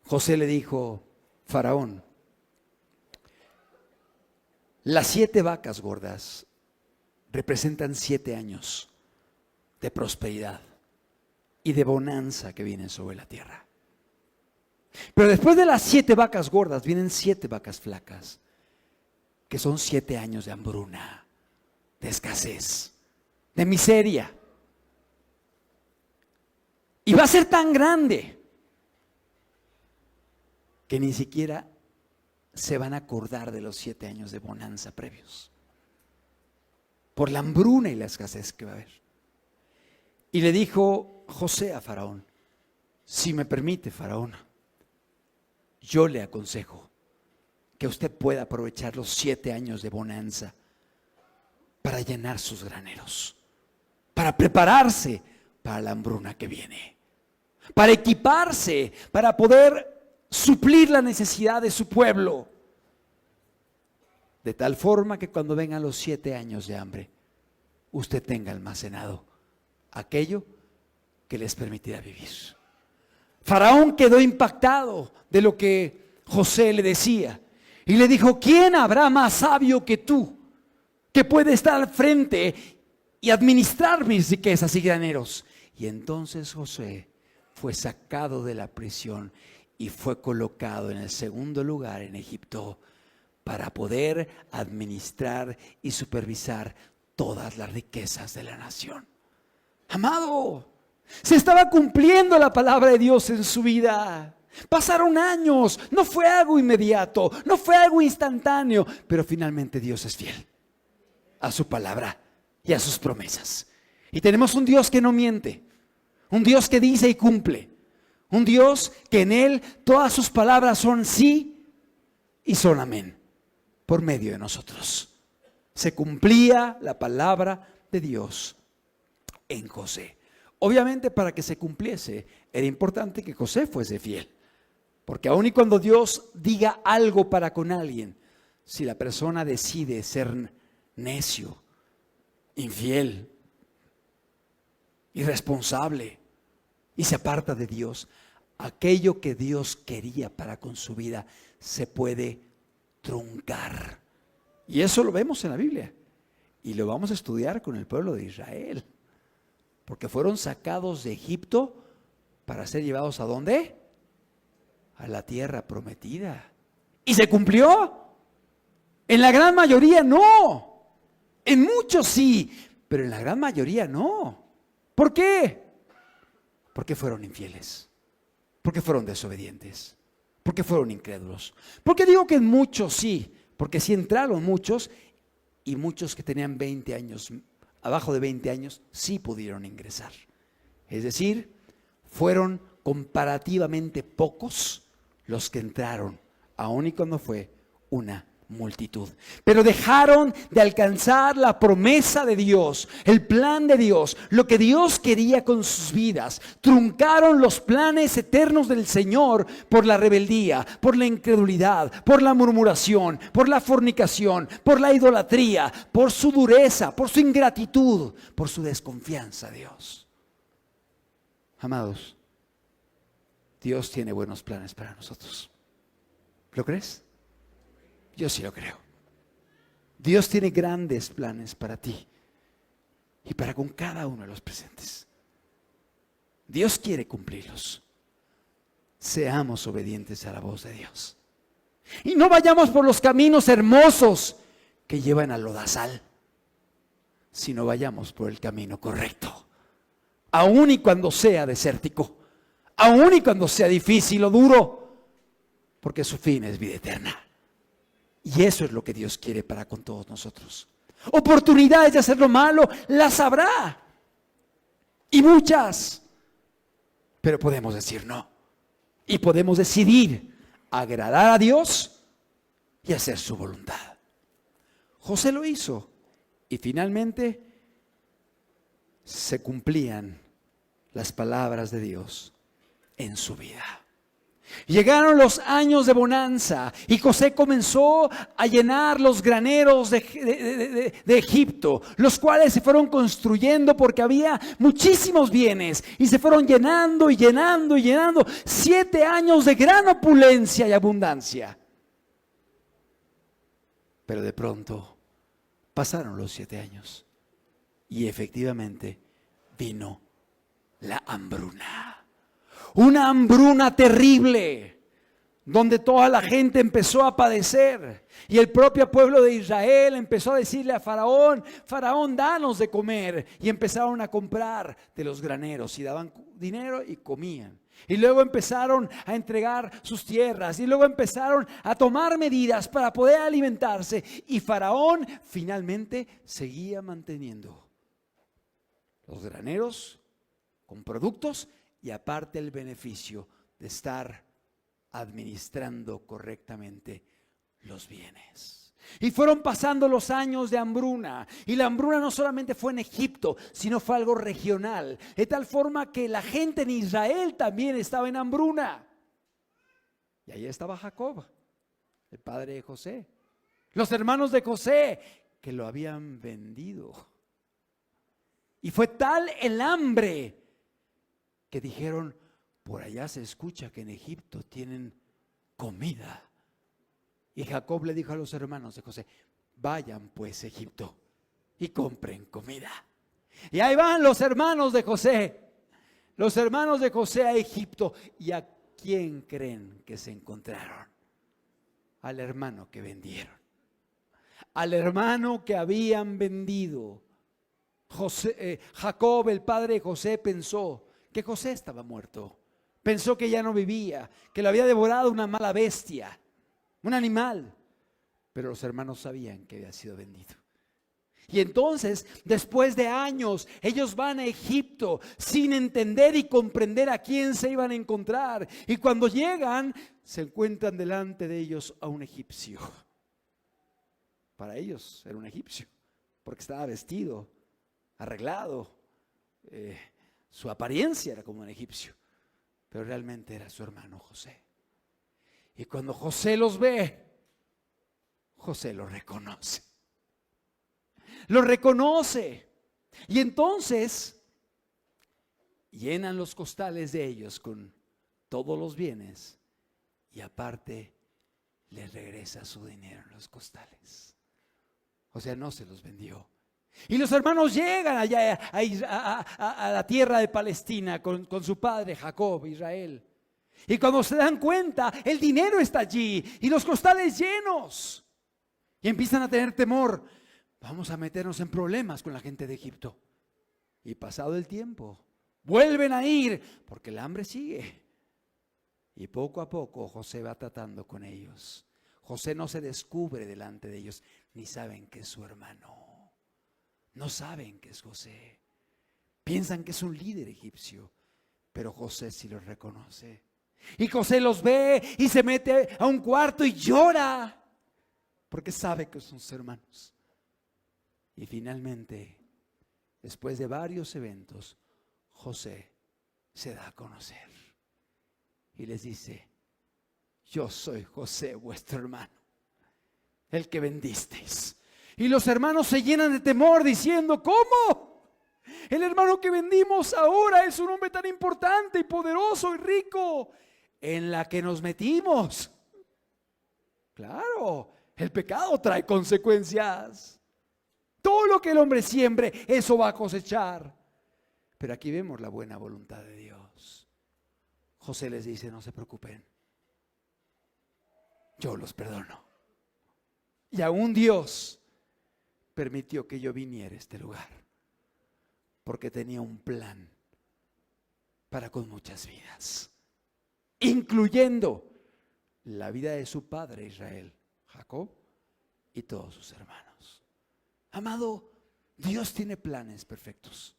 José le dijo: Faraón, las 7 vacas gordas representan 7 años de prosperidad y de bonanza que vienen sobre la tierra. Pero después de las 7 vacas gordas vienen 7 vacas flacas, que son 7 años de hambruna, de escasez, de miseria. Y va a ser tan grande que ni siquiera se van a acordar de los 7 años de bonanza previos, por la hambruna y la escasez que va a haber. Y le dijo José a Faraón: si me permite, Faraón, yo le aconsejo que usted pueda aprovechar los 7 años de bonanza para llenar sus graneros, para prepararse para la hambruna que viene, para equiparse, para poder suplir la necesidad de su pueblo, de tal forma que cuando vengan los 7 años de hambre, usted tenga almacenado aquello que les permitirá vivir. Faraón quedó impactado de lo que José le decía y le dijo: ¿quién habrá más sabio que tú, que puede estar al frente y administrar mis riquezas y graneros? Y entonces José fue sacado de la prisión y fue colocado en el segundo lugar en Egipto para poder administrar y supervisar todas las riquezas de la nación. Amado, se estaba cumpliendo la palabra de Dios en su vida. Pasaron años, no fue algo inmediato, no fue algo instantáneo, pero finalmente Dios es fiel a su palabra y a sus promesas. Y tenemos un Dios que no miente, un Dios que dice y cumple, un Dios que en Él todas sus palabras son sí y son amén, por medio de nosotros. Se cumplía la palabra de Dios en José. Obviamente, para que se cumpliese era importante que José fuese fiel, porque aun y cuando Dios diga algo para con alguien, si la persona decide ser necio, infiel, irresponsable y se aparta de Dios, aquello que Dios quería para con su vida se puede truncar. Y eso lo vemos en la Biblia y lo vamos a estudiar con el pueblo de Israel. Porque fueron sacados de Egipto para ser llevados ¿a dónde? A la tierra prometida. ¿Y se cumplió? En la gran mayoría no. En muchos sí, pero en la gran mayoría no. ¿Por qué? Porque fueron infieles. Porque fueron desobedientes. Porque fueron incrédulos. ¿Por qué digo que en muchos sí? Porque sí entraron muchos, y muchos que tenían 20 años, abajo de 20 años, sí pudieron ingresar. Es decir, fueron comparativamente pocos los que entraron, aun y cuando fue una multitud. Pero dejaron de alcanzar la promesa de Dios, el plan de Dios, lo que Dios quería con sus vidas. Truncaron los planes eternos del Señor por la rebeldía, por la incredulidad, por la murmuración, por la fornicación, por la idolatría, por su dureza, por su ingratitud, por su desconfianza a Dios. Amados, Dios tiene buenos planes para nosotros. ¿Lo crees? Yo sí lo creo. Dios tiene grandes planes para ti y para con cada uno de los presentes. Dios quiere cumplirlos. Seamos obedientes a la voz de Dios. Y no vayamos por los caminos hermosos que llevan al lodazal, sino vayamos por el camino correcto. Aun y cuando sea desértico, aun y cuando sea difícil o duro, porque su fin es vida eterna. Y eso es lo que Dios quiere para con todos nosotros. Oportunidades de hacer lo malo las habrá, y muchas, pero podemos decir no, y podemos decidir agradar a Dios y hacer su voluntad. José lo hizo, y finalmente se cumplían las palabras de Dios en su vida. Llegaron los años de bonanza y José comenzó a llenar los graneros de Egipto, los cuales se fueron construyendo porque había muchísimos bienes y se fueron llenando y llenando y llenando. 7 años de gran opulencia y abundancia. Pero de pronto pasaron los 7 años y efectivamente vino la hambruna. Una hambruna terrible, donde toda la gente empezó a padecer. Y el propio pueblo de Israel empezó a decirle a Faraón: Faraón, danos de comer. Y empezaron a comprar de los graneros y daban dinero y comían. Y luego empezaron a entregar sus tierras y luego empezaron a tomar medidas para poder alimentarse. Y Faraón finalmente seguía manteniendo los graneros con productos y aparte el beneficio de estar administrando correctamente los bienes. Y fueron pasando los años de hambruna, y la hambruna no solamente fue en Egipto, sino fue algo regional, de tal forma que la gente en Israel también estaba en hambruna. Y ahí estaba Jacob, el padre de José, los hermanos de José que lo habían vendido. Y fue tal el hambre que dijeron: por allá se escucha que en Egipto tienen comida. Y Jacob le dijo a los hermanos de José: vayan pues a Egipto y compren comida. Y ahí van los hermanos de José a Egipto. ¿Y a quién creen que se encontraron? Al hermano que vendieron, al hermano que habían vendido. Jacob, el padre de José, pensó que José estaba muerto. Pensó que ya no vivía, que lo había devorado una mala bestia, un animal. Pero los hermanos sabían que había sido vendido. Y entonces, después de años, ellos van a Egipto sin entender y comprender a quién se iban a encontrar. Y cuando llegan, se encuentran delante de ellos a un egipcio. Para ellos era un egipcio, porque estaba vestido, arreglado. Su apariencia era como un egipcio, pero realmente era su hermano José. Y cuando José los ve, José los reconoce. Los reconoce. Y entonces llenan los costales de ellos con todos los bienes y aparte les regresa su dinero en los costales. O sea, no se los vendió, Y los hermanos llegan allá a la tierra de Palestina con su padre Jacob, Israel. Y cuando se dan cuenta, el dinero está allí y los costales llenos. Y empiezan a tener temor. Vamos a meternos en problemas con la gente de Egipto. Y pasado el tiempo, vuelven a ir porque el hambre sigue. Y poco a poco José va tratando con ellos. José no se descubre delante de ellos, ni saben que es su hermano. No saben que es José. Piensan que es un líder egipcio, pero José sí los reconoce. Y José los ve y se mete a un cuarto y llora, porque sabe que son sus hermanos. Y finalmente, después de varios eventos, José se da a conocer. Y les dice: yo soy José, vuestro hermano, el que vendisteis. Y los hermanos se llenan de temor diciendo: ¿cómo? El hermano que vendimos ahora es un hombre tan importante y poderoso y rico. En la que nos metimos. Claro, el pecado trae consecuencias. Todo lo que el hombre siembre, eso va a cosechar. Pero aquí vemos la buena voluntad de Dios. José les dice: no se preocupen, yo los perdono. Y aún Dios permitió que yo viniera a este lugar, porque tenía un plan para con muchas vidas, incluyendo la vida de su padre Israel, Jacob, y todos sus hermanos. Amado, Dios tiene planes perfectos,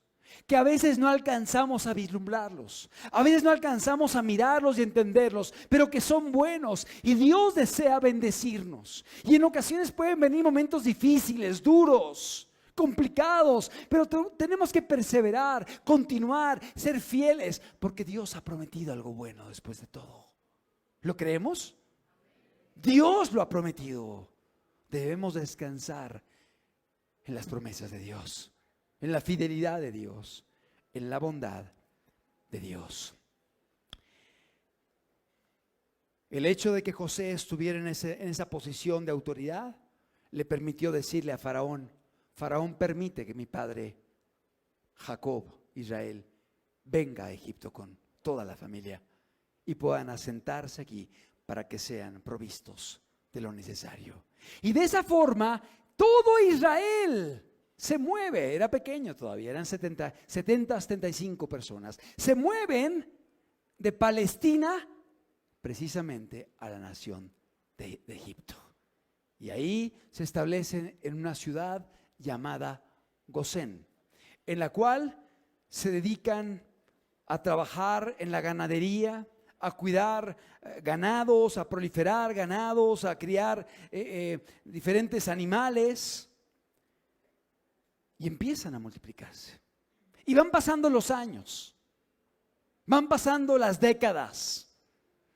que a veces no alcanzamos a vislumbrarlos, a veces no alcanzamos a mirarlos y entenderlos, pero que son buenos y Dios desea bendecirnos. Y en ocasiones pueden venir momentos difíciles, duros, complicados, pero tenemos que perseverar, continuar, ser fieles, porque Dios ha prometido algo bueno después de todo. ¿Lo creemos? Dios lo ha prometido. Debemos descansar en las promesas de Dios, en la fidelidad de Dios, en la bondad de Dios. El hecho de que José estuviera en esa posición de autoridad le permitió decirle a Faraón: Faraón permite que mi padre Jacob, Israel, venga a Egipto con toda la familia y puedan asentarse aquí para que sean provistos de lo necesario. Y de esa forma todo Israel se mueve. Era pequeño todavía, eran 75 personas. Se mueven de Palestina precisamente a la nación de Egipto. Y ahí se establecen en una ciudad llamada Gosén, en la cual se dedican a trabajar en la ganadería, a cuidar ganados, a proliferar ganados, a criar diferentes animales, y empiezan a multiplicarse. Y van pasando los años, van pasando las décadas,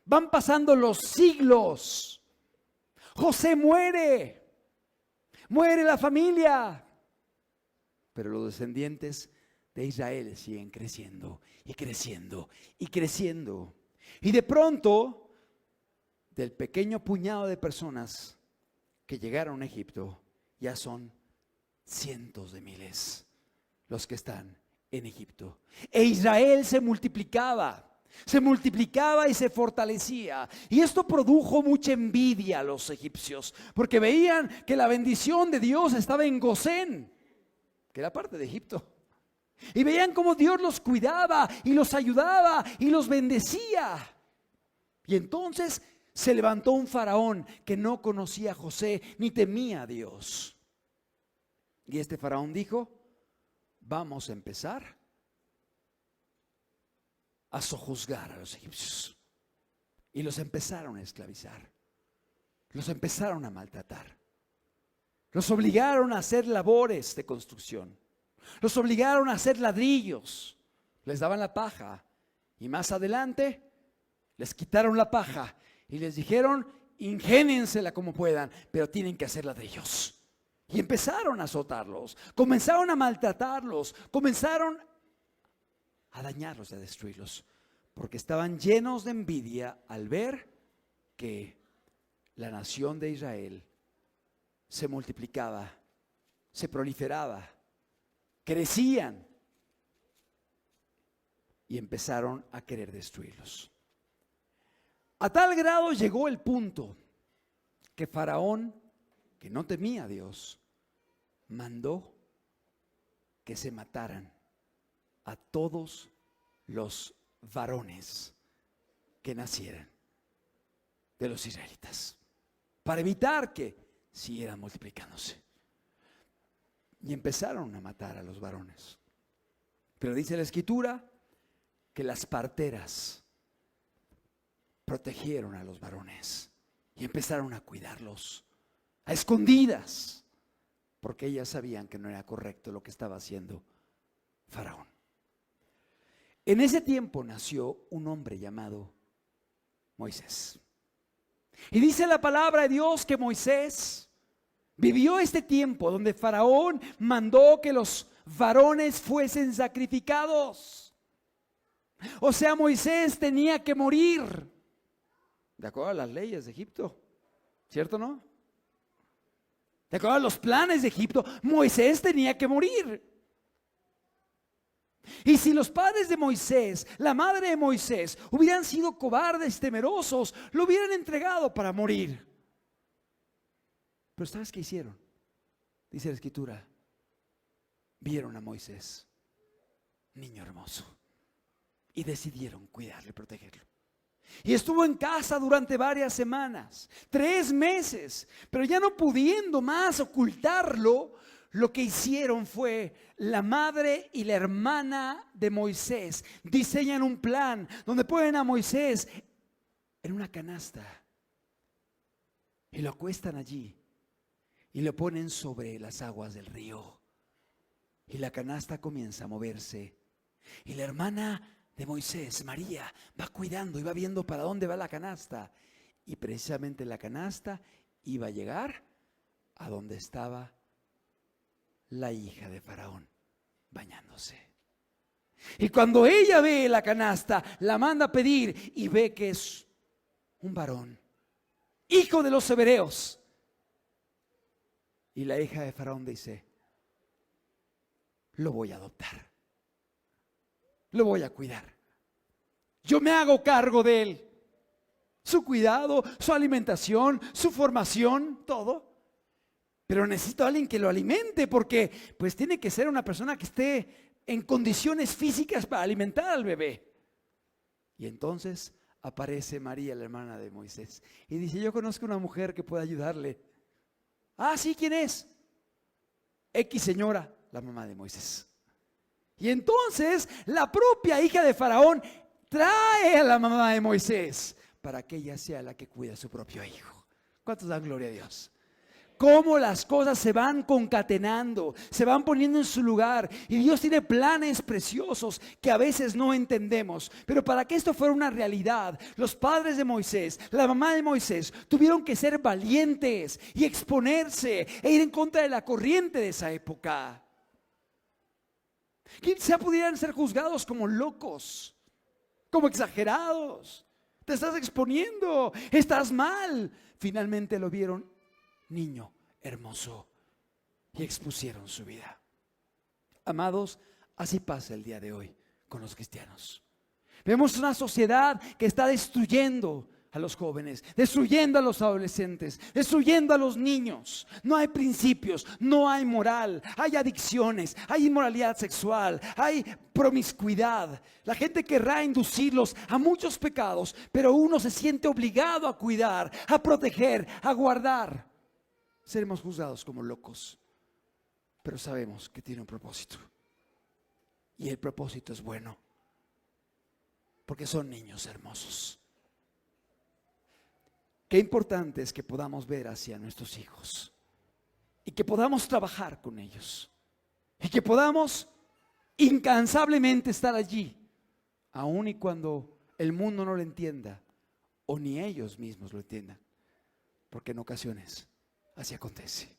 van pasando los siglos. José muere la familia, pero los descendientes de Israel siguen creciendo y creciendo y creciendo. Y de pronto, del pequeño puñado de personas que llegaron a Egipto, ya son cientos de miles los que están en Egipto. E Israel se multiplicaba y se fortalecía. Y esto produjo mucha envidia a los egipcios, porque veían que la bendición de Dios estaba en Gosén, que era parte de Egipto. Y veían cómo Dios los cuidaba y los ayudaba y los bendecía. Y entonces se levantó un faraón que no conocía a José ni temía a Dios. Y este faraón dijo: vamos a empezar a sojuzgar a los egipcios. Y los empezaron a esclavizar, los empezaron a maltratar, los obligaron a hacer labores de construcción, los obligaron a hacer ladrillos, les daban la paja y más adelante les quitaron la paja y les dijeron: ingéniensela como puedan, pero tienen que hacer ladrillos. Y empezaron a azotarlos, comenzaron a maltratarlos, comenzaron a dañarlos, a destruirlos, porque estaban llenos de envidia al ver que la nación de Israel se multiplicaba, se proliferaba crecían y empezaron a querer destruirlos. A tal grado llegó el punto que Faraón, que no temía a Dios, mandó que se mataran a todos los varones que nacieran de los israelitas, para evitar que siguieran multiplicándose. Y empezaron a matar a los varones. Pero dice la Escritura que las parteras protegieron a los varones y empezaron a cuidarlos a escondidas, porque ellas sabían que no era correcto lo que estaba haciendo Faraón. En ese tiempo nació un hombre llamado Moisés. Y dice la palabra de Dios que Moisés vivió este tiempo donde Faraón mandó que los varones fuesen sacrificados. O sea, Moisés tenía que morir, de acuerdo a las leyes de Egipto, ¿cierto, no? De acuerdo a los planes de Egipto, Moisés tenía que morir. Y si los padres de Moisés, la madre de Moisés, hubieran sido cobardes, temerosos, lo hubieran entregado para morir. Pero ¿sabes qué hicieron? Dice la Escritura, vieron a Moisés, niño hermoso, y decidieron cuidarlo y protegerlo. Y estuvo en casa durante varias semanas, 3 meses, pero ya no pudiendo más ocultarlo, lo que hicieron fue la madre y la hermana de Moisés diseñan un plan donde ponen a Moisés en una canasta y lo acuestan allí y lo ponen sobre las aguas del río. Y la canasta comienza a moverse y la hermana de Moisés, María, va cuidando y va viendo para dónde va la canasta. Y precisamente la canasta iba a llegar a donde estaba la hija de Faraón bañándose. Y cuando ella ve la canasta, la manda a pedir y ve que es un varón, hijo de los hebreos. Y la hija de Faraón dice, lo voy a adoptar, lo voy a cuidar, yo me hago cargo de él, su cuidado, su alimentación, su formación, todo. Pero necesito a alguien que lo alimente, porque pues tiene que ser una persona que esté en condiciones físicas para alimentar al bebé. Y entonces aparece María, la hermana de Moisés, y dice, yo conozco una mujer que puede ayudarle. Ah, sí, ¿quién es? X señora, la mamá de Moisés. Y entonces la propia hija de Faraón trae a la mamá de Moisés para que ella sea la que cuida a su propio hijo. ¿Cuántos dan gloria a Dios? Cómo las cosas se van concatenando, se van poniendo en su lugar. Y Dios tiene planes preciosos que a veces no entendemos. Pero para que esto fuera una realidad, los padres de Moisés, la mamá de Moisés, tuvieron que ser valientes y exponerse e ir en contra de la corriente de esa época. Quizá pudieran ser juzgados como locos, como exagerados. Te estás exponiendo, estás mal. Finalmente lo vieron niño hermoso y expusieron su vida. Amados, así pasa el día de hoy con los cristianos. Vemos una sociedad que está destruyendo a los jóvenes, destruyendo a los adolescentes, destruyendo a los niños. No hay principios, no hay moral, hay adicciones, hay inmoralidad sexual, hay promiscuidad. La gente querrá inducirlos a muchos pecados, pero uno se siente obligado a cuidar, a proteger, a guardar. Seremos juzgados como locos, pero sabemos que tiene un propósito. Y el propósito es bueno, porque son niños hermosos. Qué importante es que podamos ver hacia nuestros hijos y que podamos trabajar con ellos y que podamos incansablemente estar allí, aun y cuando el mundo no lo entienda o ni ellos mismos lo entiendan, porque en ocasiones así acontece.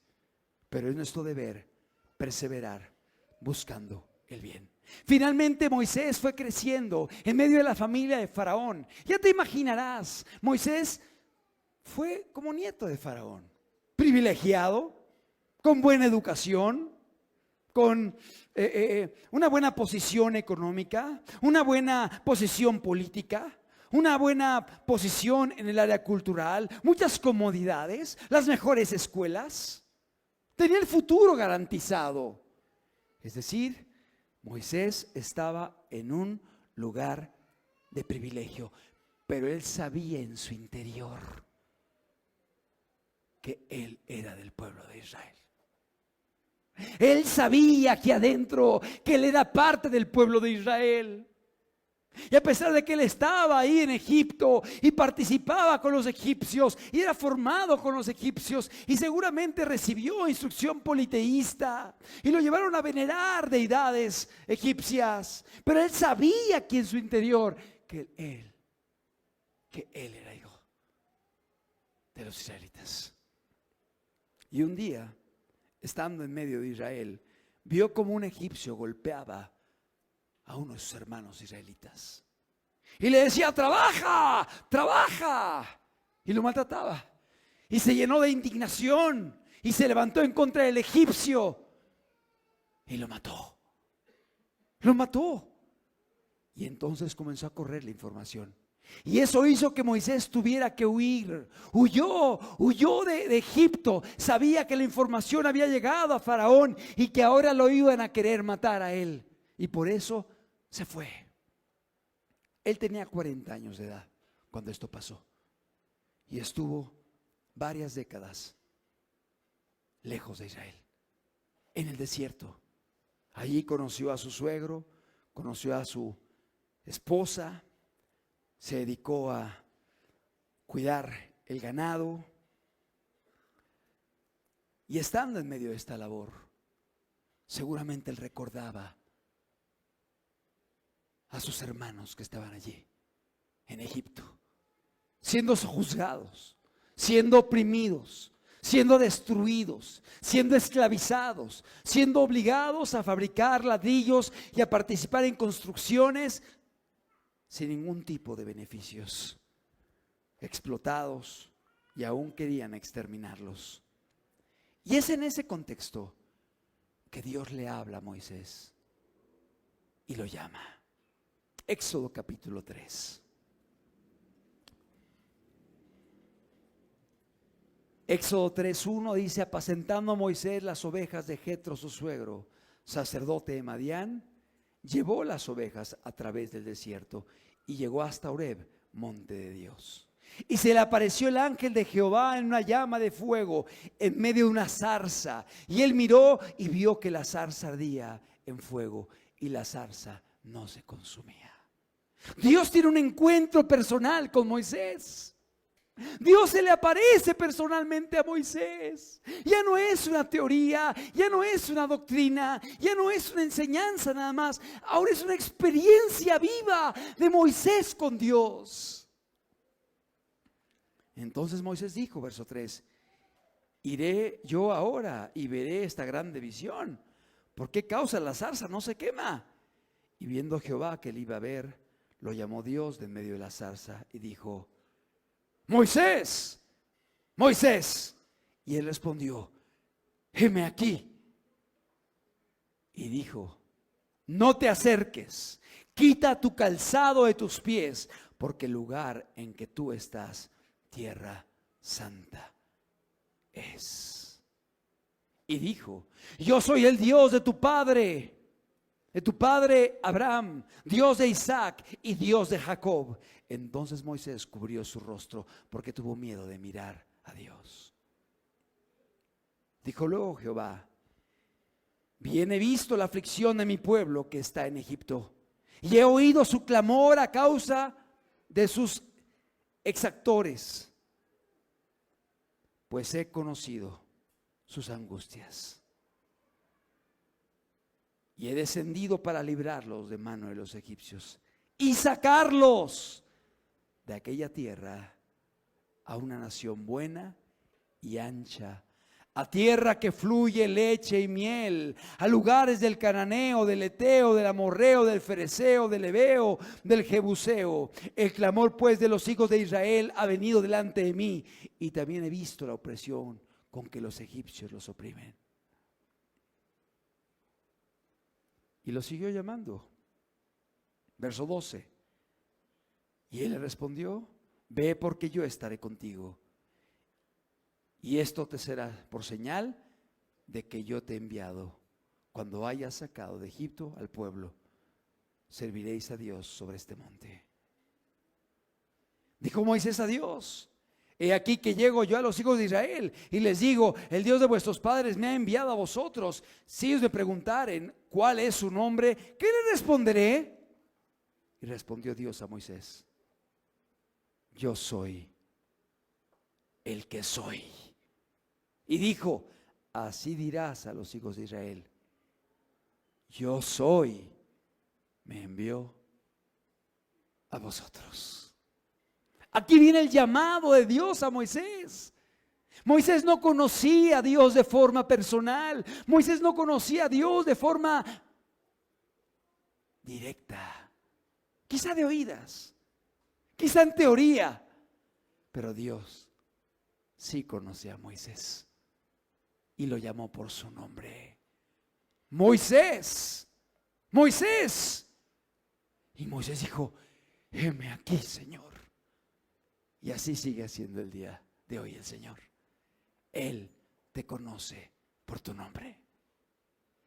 Pero es nuestro deber perseverar buscando el bien. Finalmente Moisés fue creciendo en medio de la familia de Faraón. Ya te imaginarás, Moisés fue como nieto de Faraón, privilegiado, con buena educación, con una buena posición económica, una buena posición política, una buena posición en el área cultural, muchas comodidades, las mejores escuelas. Tenía el futuro garantizado. Es decir, Moisés estaba en un lugar de privilegio, pero él sabía en su interior que él era del pueblo de Israel. Él sabía aquí adentro que él era parte del pueblo de Israel. Y a pesar de que él estaba ahí en Egipto y participaba con los egipcios y era formado con los egipcios y seguramente recibió instrucción politeísta y lo llevaron a venerar deidades egipcias, pero él sabía aquí en su interior que él era hijo de los israelitas. Y un día, estando en medio de Israel, vio como un egipcio golpeaba a uno de sus hermanos israelitas y le decía: trabaja, trabaja, y lo maltrataba. Y se llenó de indignación y se levantó en contra del egipcio y lo mató. Lo mató. Y entonces comenzó a correr la información. Y eso hizo que Moisés tuviera que huir. Huyó de Egipto. Sabía que la información había llegado a Faraón y que ahora lo iban a querer matar a él. Y por eso se fue. Él tenía 40 años de edad cuando esto pasó. Y estuvo varias décadas lejos de Israel, en el desierto. Allí conoció a su suegro, conoció a su esposa, se dedicó a cuidar el ganado. Y estando en medio de esta labor, seguramente él recordaba a sus hermanos que estaban allí en Egipto, siendo juzgados, siendo oprimidos, siendo destruidos, siendo esclavizados, siendo obligados a fabricar ladrillos y a participar en construcciones sin ningún tipo de beneficios, explotados, y aún querían exterminarlos. Y es en ese contexto que Dios le habla a Moisés y lo llama. Éxodo capítulo 3. Éxodo 3:1 dice: apacentando a Moisés las ovejas de Jetro su suegro, sacerdote de Madián, llevó las ovejas a través del desierto y llegó hasta Horeb, monte de Dios. Y se le apareció el ángel de Jehová en una llama de fuego en medio de una zarza. Y él miró y vio que la zarza ardía en fuego y la zarza no se consumía. Dios tiene un encuentro personal con Moisés. Dios se le aparece personalmente a Moisés. Ya no es una teoría, ya no es una doctrina, ya no es una enseñanza nada más. Ahora es una experiencia viva de Moisés con Dios. Entonces Moisés dijo, verso 3: iré yo ahora y veré esta grande visión. ¿Por qué causa la zarza no se quema? Y viendo Jehová que él iba a ver, lo llamó Dios de en medio de la zarza y dijo: Moisés, Moisés. Y él respondió: heme aquí. Y dijo: no te acerques, quita tu calzado de tus pies, porque el lugar en que tú estás, tierra santa es. Y dijo: yo soy el Dios de tu padre Abraham, Dios de Isaac y Dios de Jacob. Entonces Moisés cubrió su rostro porque tuvo miedo de mirar a Dios. Dijo luego Jehová: bien he visto la aflicción de mi pueblo que está en Egipto, y he oído su clamor a causa de sus exactores, pues he conocido sus angustias. Y he descendido para librarlos de mano de los egipcios y sacarlos de aquella tierra a una nación buena y ancha, a tierra que fluye leche y miel, a lugares del cananeo, del eteo, del amorreo, del fereceo, del heveo, del jebuseo. El clamor pues de los hijos de Israel ha venido delante de mí, y también he visto la opresión con que los egipcios los oprimen. Y lo siguió llamando. Verso 12. Y él le respondió: ve, porque yo estaré contigo. Y esto te será por señal de que yo te he enviado. Cuando hayas sacado de Egipto al pueblo, serviréis a Dios sobre este monte. Dijo Moisés a Dios: he aquí que llego yo a los hijos de Israel y les digo: el Dios de vuestros padres me ha enviado a vosotros. Si ellos me preguntaren cuál es su nombre, ¿qué les responderé? Y respondió Dios a Moisés: yo soy el que soy. Y dijo: así dirás a los hijos de Israel: yo soy, me envió a vosotros. Aquí viene el llamado de Dios a Moisés. Moisés no conocía a Dios de forma personal. Moisés no conocía a Dios de forma directa. Quizá de oídas, quizá en teoría, pero Dios sí conocía a Moisés y lo llamó por su nombre. Moisés, Moisés. Y Moisés dijo: heme aquí, Señor. Y así sigue haciendo el día de hoy el Señor. Él te conoce por tu nombre.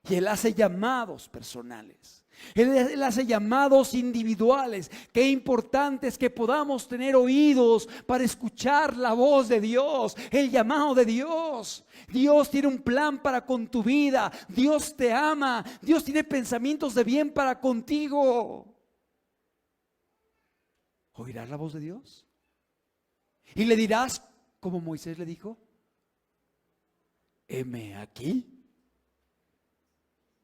Y Él hace llamados personales. Él hace llamados individuales. Qué importante es que podamos tener oídos para escuchar la voz de Dios, el llamado de Dios. Dios tiene un plan para con tu vida. Dios te ama. Dios tiene pensamientos de bien para contigo. ¿Oirás la voz de Dios? Y le dirás, como Moisés le dijo: heme aquí.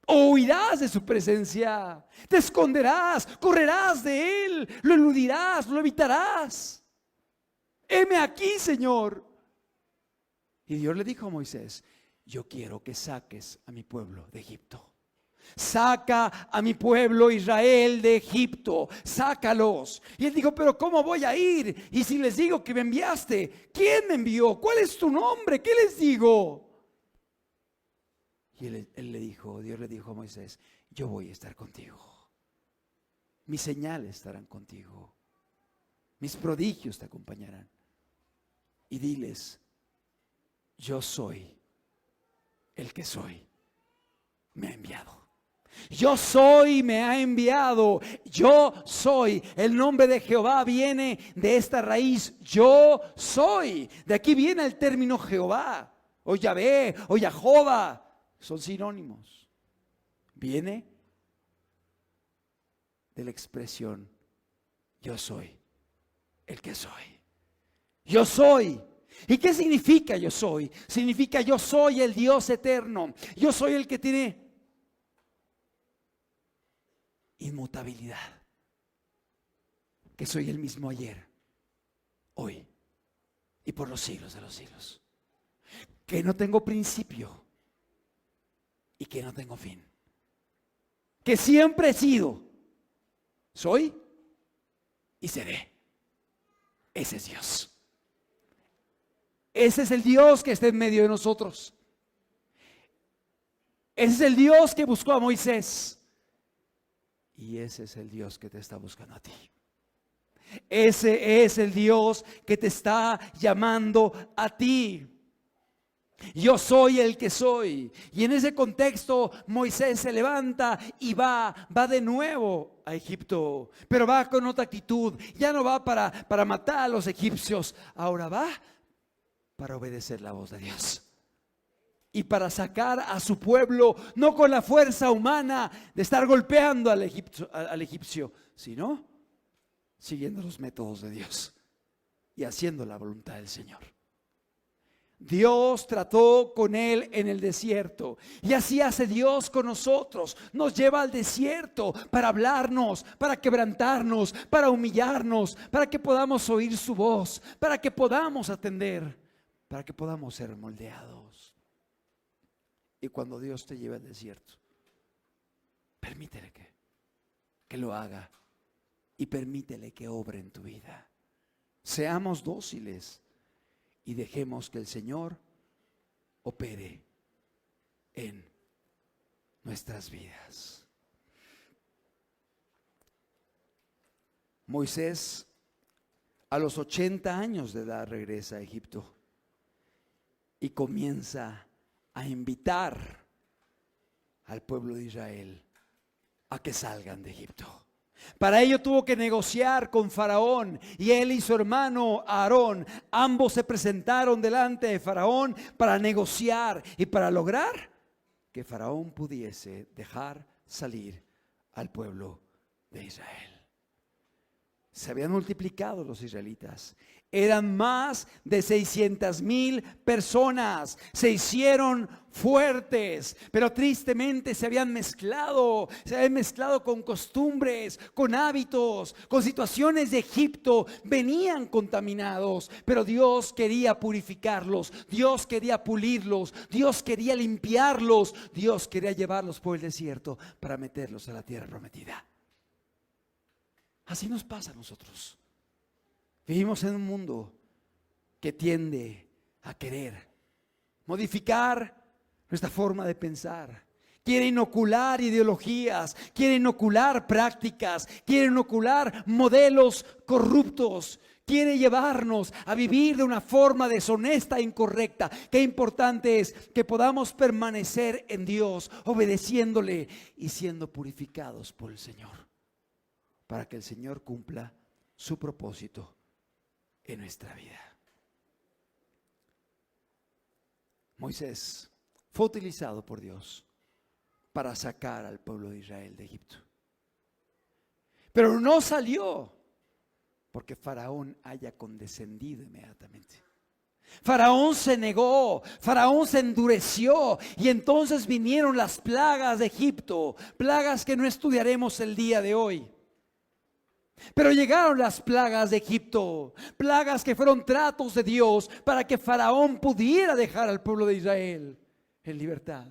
O huirás de su presencia, te esconderás, correrás de él, lo eludirás, lo evitarás. Heme aquí, Señor. Y Dios le dijo a Moisés: yo quiero que saques a mi pueblo de Egipto. Saca a mi pueblo Israel de Egipto, sácalos. Y él dijo: pero ¿cómo voy a ir? Y si les digo que me enviaste, ¿quién me envió? ¿Cuál es tu nombre? ¿Qué les digo? Y él le dijo, Dios le dijo a Moisés: yo voy a estar contigo. Mis señales estarán contigo. Mis prodigios te acompañarán. Y diles: yo soy el que soy. Me ha enviado. Yo soy, me ha enviado. Yo soy. El nombre de Jehová viene de esta raíz. Yo soy. De aquí viene el término Jehová, o Yahvé, o Jehová. Son sinónimos. Viene de la expresión: yo soy el que soy. Yo soy. ¿Y qué significa yo soy? Significa: yo soy el Dios eterno. Yo soy el que tiene inmutabilidad. Que soy el mismo ayer, hoy y por los siglos de los siglos. Que no tengo principio y que no tengo fin. Que siempre he sido, soy y seré. Ese es Dios. Ese es el Dios que está en medio de nosotros. Ese es el Dios que buscó a Moisés. Y ese es el Dios que te está buscando a ti. Ese es el Dios que te está llamando a ti. Yo soy el que soy. Y en ese contexto Moisés se levanta y va de nuevo a Egipto. Pero va con otra actitud. Ya no va para matar a los egipcios. Ahora va para obedecer la voz de Dios. Y para sacar a su pueblo, no con la fuerza humana de estar golpeando al egipcio, sino siguiendo los métodos de Dios y haciendo la voluntad del Señor. Dios trató con él en el desierto, y así hace Dios con nosotros. Nos lleva al desierto para hablarnos, para quebrantarnos, para humillarnos, para que podamos oír su voz, para que podamos atender, para que podamos ser moldeados. Y cuando Dios te lleva al desierto, permítele que lo haga, y permítele que obre en tu vida. Seamos dóciles y dejemos que el Señor opere en nuestras vidas. Moisés a los 80 años de edad regresa a Egipto y comienza a invitar al pueblo de Israel a que salgan de Egipto. Para ello tuvo que negociar con Faraón, y él y su hermano Aarón, ambos se presentaron delante de Faraón para negociar y para lograr que Faraón pudiese dejar salir al pueblo de Israel. Se habían multiplicado los israelitas. Eran más de 600,000 personas. Se hicieron fuertes, pero tristemente se habían mezclado con costumbres, con hábitos, con situaciones de Egipto. Venían contaminados, pero Dios quería purificarlos, Dios quería pulirlos, Dios quería limpiarlos, Dios quería llevarlos por el desierto para meterlos a la tierra prometida. Así nos pasa a nosotros. Vivimos en un mundo que tiende a querer modificar nuestra forma de pensar. Quiere inocular ideologías, quiere inocular prácticas, quiere inocular modelos corruptos. Quiere llevarnos a vivir de una forma deshonesta e incorrecta. Qué importante es que podamos permanecer en Dios, obedeciéndole y siendo purificados por el Señor, para que el Señor cumpla su propósito en nuestra vida. Moisés fue utilizado por Dios para sacar al pueblo de Israel de Egipto. Pero no salió porque Faraón haya condescendido inmediatamente. Faraón se negó, Faraón se endureció, y entonces vinieron las plagas de Egipto, plagas que no estudiaremos el día de hoy. Pero llegaron las plagas de Egipto, plagas que fueron tratos de Dios para que Faraón pudiera dejar al pueblo de Israel en libertad.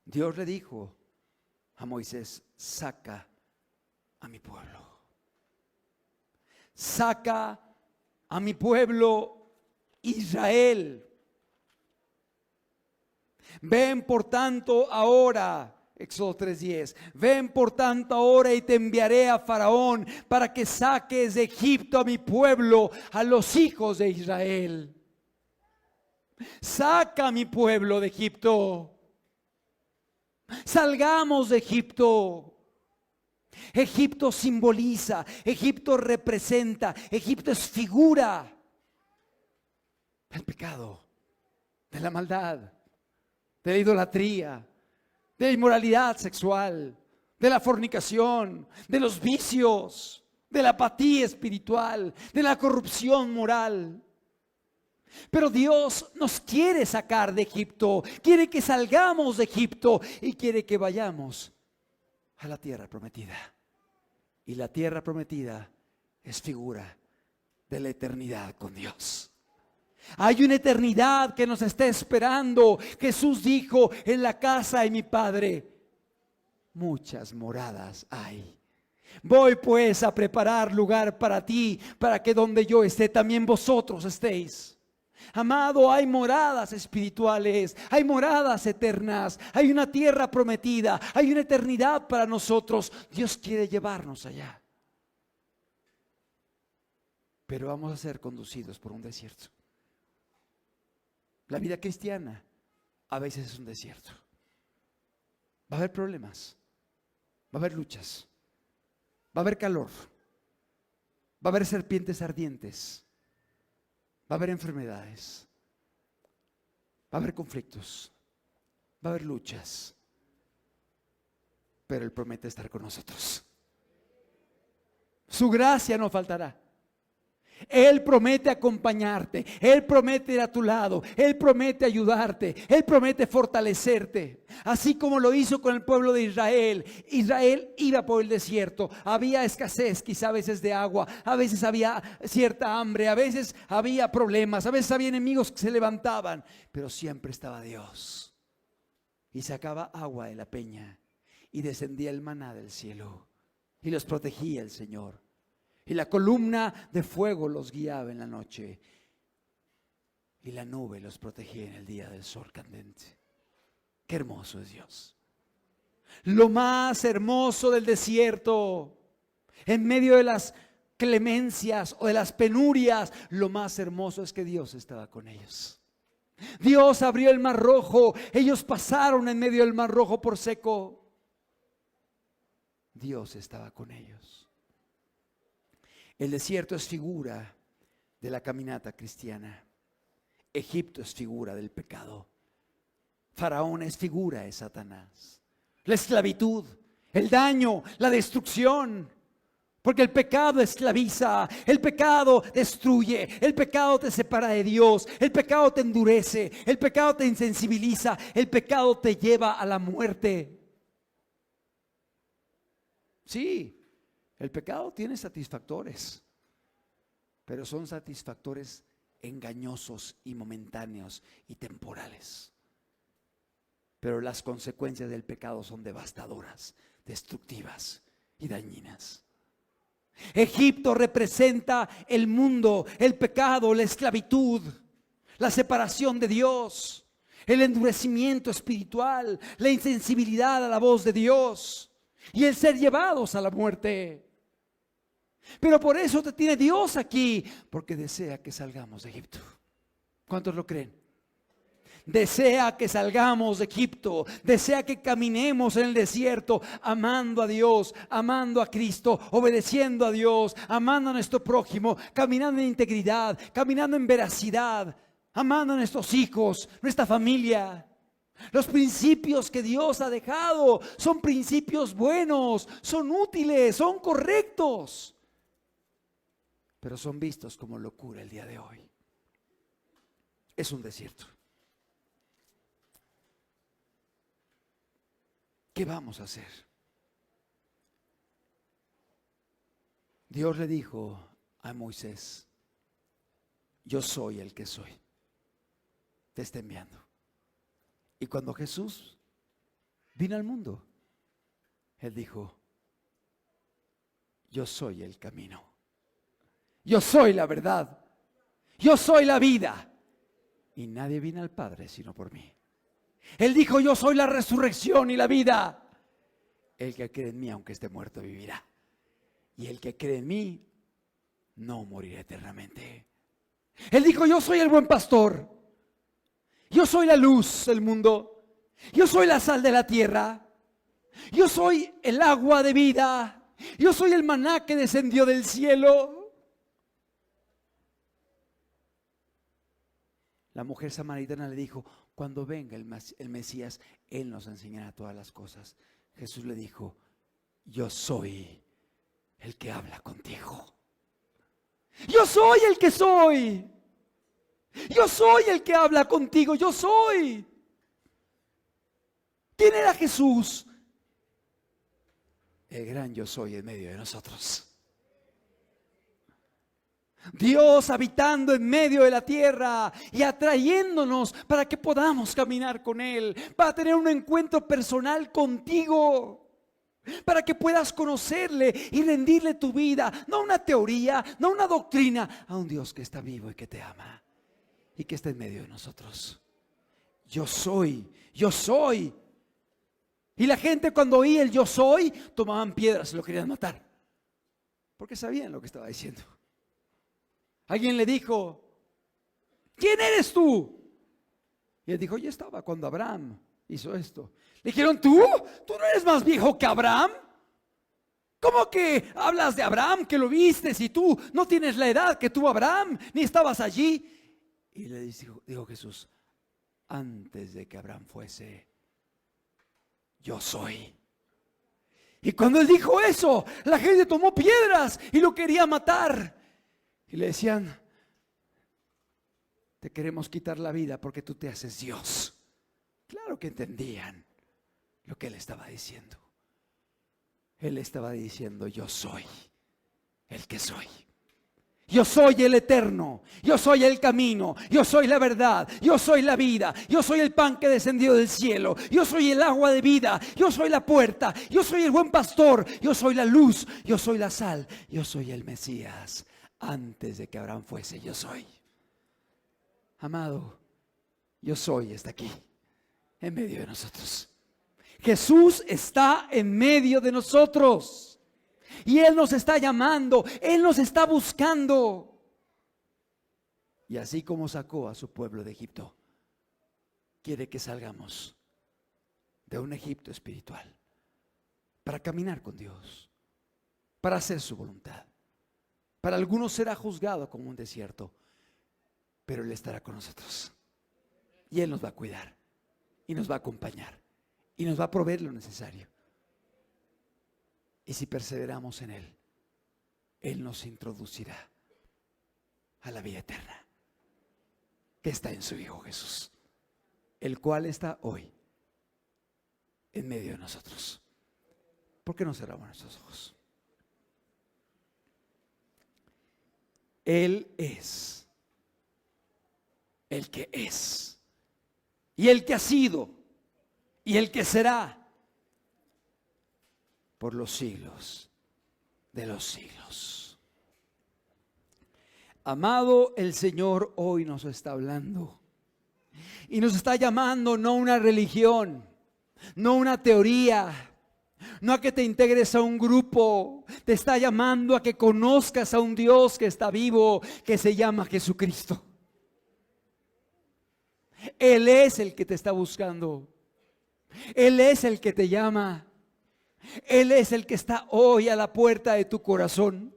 Dios le dijo a Moisés: saca a mi pueblo. Saca a mi pueblo Israel. Ven por tanto ahora. Éxodo 3:10. Ven por tanto ahora y te enviaré a Faraón para que saques de Egipto a mi pueblo, a los hijos de Israel. Saca a mi pueblo de Egipto. Salgamos de Egipto. Egipto simboliza, Egipto representa, Egipto es figura del pecado, de la maldad, de la idolatría, de la inmoralidad sexual, de la fornicación, de los vicios, de la apatía espiritual, de la corrupción moral. Pero Dios nos quiere sacar de Egipto, quiere que salgamos de Egipto y quiere que vayamos a la tierra prometida. Y la tierra prometida es figura de la eternidad con Dios. Hay una eternidad que nos está esperando. Jesús dijo: en la casa de mi Padre muchas moradas hay. Voy pues a preparar lugar para ti, para que donde yo esté también vosotros estéis. Amado, hay moradas espirituales, hay moradas eternas, hay una tierra prometida, hay una eternidad para nosotros. Dios quiere llevarnos allá, pero vamos a ser conducidos por un desierto. La vida cristiana a veces es un desierto. Va a haber problemas, va a haber luchas, va a haber calor, va a haber serpientes ardientes, va a haber enfermedades, va a haber conflictos, va a haber luchas, pero Él promete estar con nosotros. Su gracia no faltará. Él promete acompañarte, Él promete ir a tu lado, Él promete ayudarte, Él promete fortalecerte. Así como lo hizo con el pueblo de Israel. Israel iba por el desierto, había escasez quizá a veces de agua, a veces había cierta hambre, a veces había problemas, a veces había enemigos que se levantaban, pero siempre estaba Dios. Y sacaba agua de la peña y descendía el maná del cielo y los protegía el Señor. Y la columna de fuego los guiaba en la noche, y la nube los protegía en el día del sol candente. Qué hermoso es Dios. Lo más hermoso del desierto, en medio de las clemencias o de las penurias, lo más hermoso es que Dios estaba con ellos. Dios abrió el mar rojo, ellos pasaron en medio del mar rojo por seco. Dios estaba con ellos. El desierto es figura de la caminata cristiana. Egipto es figura del pecado. Faraón es figura de Satanás. La esclavitud, el daño, la destrucción. Porque el pecado esclaviza, el pecado destruye, el pecado te separa de Dios, el pecado te endurece, el pecado te insensibiliza, el pecado te lleva a la muerte. Sí, el pecado tiene satisfactores, pero son satisfactores engañosos y momentáneos y temporales. Pero las consecuencias del pecado son devastadoras, destructivas y dañinas. Egipto representa el mundo, el pecado, la esclavitud, la separación de Dios, el endurecimiento espiritual, la insensibilidad a la voz de Dios y el ser llevados a la muerte. Pero por eso te tiene Dios aquí, porque desea que salgamos de Egipto. ¿Cuántos lo creen? Desea que salgamos de Egipto, desea que caminemos en el desierto amando a Dios, amando a Cristo, obedeciendo a Dios, amando a nuestro prójimo, caminando en integridad, caminando en veracidad, amando a nuestros hijos, nuestra familia. Los principios que Dios ha dejado son principios buenos, son útiles, son correctos, pero son vistos como locura el día de hoy. Es un desierto. ¿Qué vamos a hacer? Dios le dijo a Moisés: yo soy el que soy, te está enviando. Y cuando Jesús vino al mundo, Él dijo: yo soy el camino, yo soy la verdad, yo soy la vida, y nadie viene al Padre sino por mí. Él dijo: yo soy la resurrección y la vida. El que cree en mí, aunque esté muerto, vivirá. Y el que cree en mí, no morirá eternamente. Él dijo: yo soy el buen pastor. Yo soy la luz del mundo. Yo soy la sal de la tierra. Yo soy el agua de vida. Yo soy el maná que descendió del cielo. La mujer samaritana le dijo: cuando venga el Mesías, Él nos enseñará todas las cosas. Jesús le dijo: yo soy el que habla contigo. Yo soy el que soy. Yo soy el que habla contigo. Yo soy. ¿Quién era Jesús? El gran yo soy en medio de nosotros. Dios habitando en medio de la tierra y atrayéndonos para que podamos caminar con Él, para tener un encuentro personal contigo, para que puedas conocerle y rendirle tu vida, no una teoría, no una doctrina, a un Dios que está vivo y que te ama y que está en medio de nosotros. Yo soy, yo soy. Y la gente, cuando oía el yo soy, tomaban piedras y lo querían matar, porque sabían lo que estaba diciendo. Alguien le dijo: ¿quién eres tú? Y él dijo: yo estaba cuando Abraham hizo esto. Le dijeron: ¿tú no eres más viejo que Abraham? ¿Cómo que hablas de Abraham, que lo viste, si tú no tienes la edad que tuvo Abraham, ni estabas allí? Y le dijo Jesús: antes de que Abraham fuese, yo soy. Y cuando él dijo eso, la gente tomó piedras y lo quería matar. Y le decían: te queremos quitar la vida porque tú te haces Dios. Claro que entendían lo que él estaba diciendo. Él estaba diciendo: yo soy el que soy. Yo soy el eterno, yo soy el camino, yo soy la verdad, yo soy la vida, yo soy el pan que descendió del cielo, yo soy el agua de vida, yo soy la puerta, yo soy el buen pastor, yo soy la luz, yo soy la sal, yo soy el Mesías. Antes de que Abraham fuese, yo soy. Amado, yo soy está aquí, en medio de nosotros. Jesús está en medio de nosotros. Y Él nos está llamando, Él nos está buscando. Y así como sacó a su pueblo de Egipto, quiere que salgamos de un Egipto espiritual para caminar con Dios, para hacer su voluntad. Para algunos será juzgado como un desierto, pero Él estará con nosotros. Y Él nos va a cuidar, y nos va a acompañar, y nos va a proveer lo necesario. Y si perseveramos en Él, Él nos introducirá a la vida eterna, que está en su Hijo Jesús, el cual está hoy en medio de nosotros. ¿Por qué no cerramos nuestros ojos? Él es el que es, y el que ha sido, y el que será por los siglos de los siglos. Amado, el Señor hoy nos está hablando y nos está llamando no a una religión, no a una teoría, no a que te integres a un grupo. Te está llamando a que conozcas a un Dios que está vivo, que se llama Jesucristo. Él es el que te está buscando. Él es el que te llama. Él es el que está hoy a la puerta de tu corazón.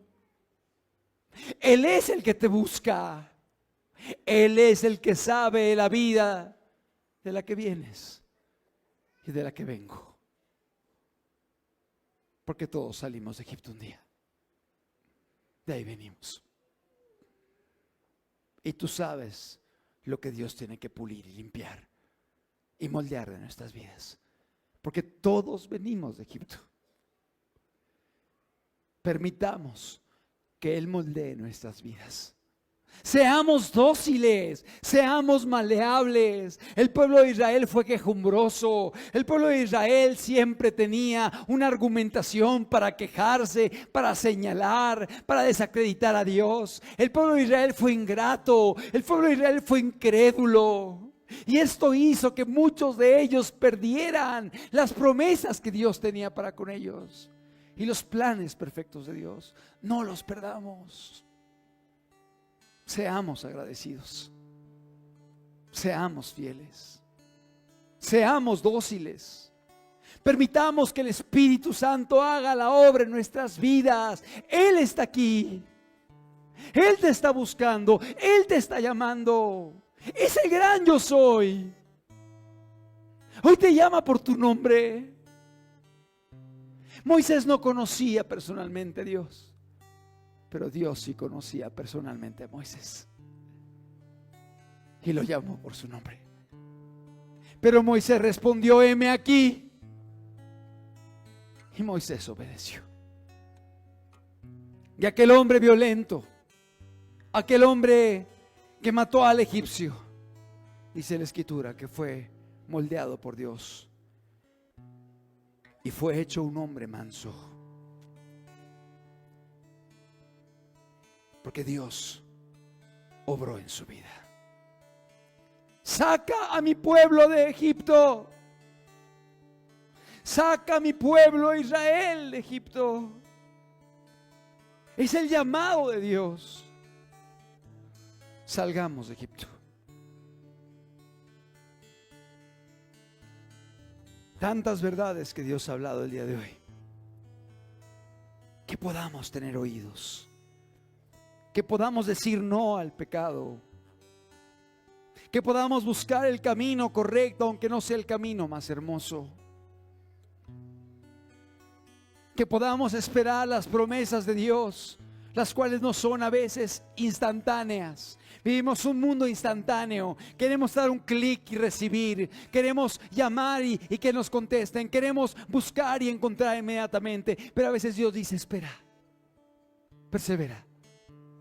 Él es el que te busca. Él es el que sabe la vida de la que vienes y de la que vengo. Porque todos salimos de Egipto un día. De ahí venimos. Y tú sabes lo que Dios tiene que pulir y limpiar y moldear de nuestras vidas. Porque todos venimos de Egipto. Permitamos que Él moldee nuestras vidas. Seamos dóciles, seamos maleables. El pueblo de Israel fue quejumbroso. El pueblo de Israel siempre tenía una argumentación para quejarse, para señalar, para desacreditar a Dios. El pueblo de Israel fue ingrato. El pueblo de Israel fue incrédulo. Y esto hizo que muchos de ellos perdieran las promesas que Dios tenía para con ellos. Y los planes perfectos de Dios. No los perdamos. Seamos agradecidos, seamos fieles, seamos dóciles. Permitamos que el Espíritu Santo haga la obra en nuestras vidas. Él está aquí, Él te está buscando, Él te está llamando. Es el gran yo soy. Hoy te llama por tu nombre. Moisés no conocía personalmente a Dios, pero Dios sí conocía personalmente a Moisés y lo llamó por su nombre. Pero Moisés respondió: heme aquí. Y Moisés obedeció. Y aquel hombre violento, aquel hombre que mató al egipcio, dice la Escritura que fue moldeado por Dios y fue hecho un hombre manso. Porque Dios obró en su vida. Saca a mi pueblo de Egipto. Saca a mi pueblo Israel de Egipto. Es el llamado de Dios. Salgamos de Egipto. Tantas verdades que Dios ha hablado el día de hoy. Que podamos tener oídos. Que podamos decir no al pecado. Que podamos buscar el camino correcto, aunque no sea el camino más hermoso. Que podamos esperar las promesas de Dios, las cuales no son a veces instantáneas. Vivimos un mundo instantáneo. Queremos dar un clic y recibir. Queremos llamar y que nos contesten. Queremos buscar y encontrar inmediatamente. Pero a veces Dios dice: espera, persevera.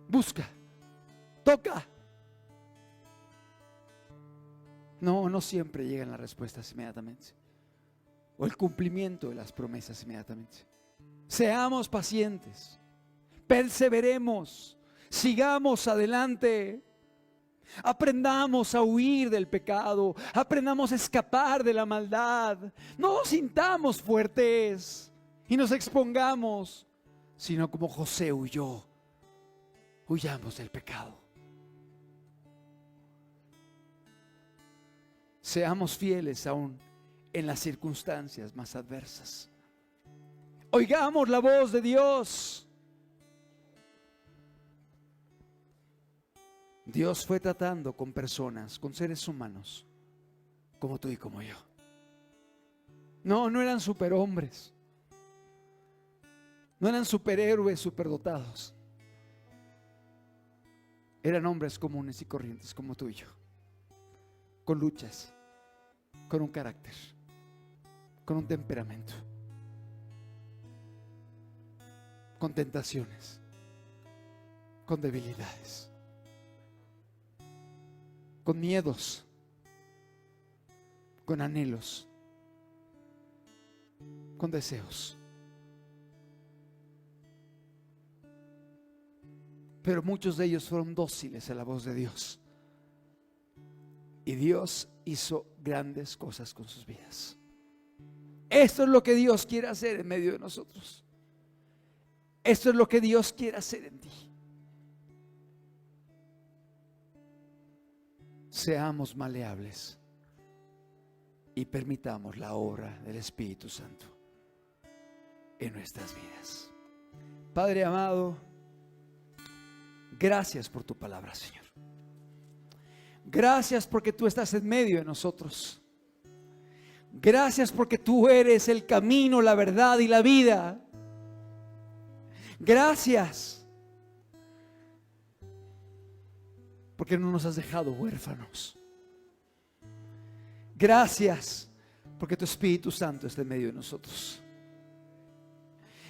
Busca, toca. No siempre llegan las respuestas inmediatamente, o el cumplimiento de las promesas inmediatamente. Seamos pacientes, perseveremos, sigamos adelante. Aprendamos a huir del pecado, aprendamos a escapar de la maldad. No nos sintamos fuertes y nos expongamos, sino como José huyó, huyamos del pecado. Seamos fieles aún en las circunstancias más adversas. Oigamos la voz de Dios. Dios fue tratando con personas, con seres humanos, como tú y como yo. No eran superhombres. No eran superhéroes superdotados. Eran hombres comunes y corrientes como tú y yo, con luchas, con un carácter, con un temperamento, con tentaciones, con debilidades, con miedos, con anhelos, con deseos. Pero muchos de ellos fueron dóciles a la voz de Dios. Y Dios hizo grandes cosas con sus vidas. Esto es lo que Dios quiere hacer en medio de nosotros. Esto es lo que Dios quiere hacer en ti. Seamos maleables y permitamos la obra del Espíritu Santo en nuestras vidas. Padre amado, gracias por tu palabra, Señor. Gracias porque tú estás en medio de nosotros. Gracias porque tú eres el camino, la verdad y la vida. Gracias porque no nos has dejado huérfanos. Gracias porque tu Espíritu Santo está en medio de nosotros.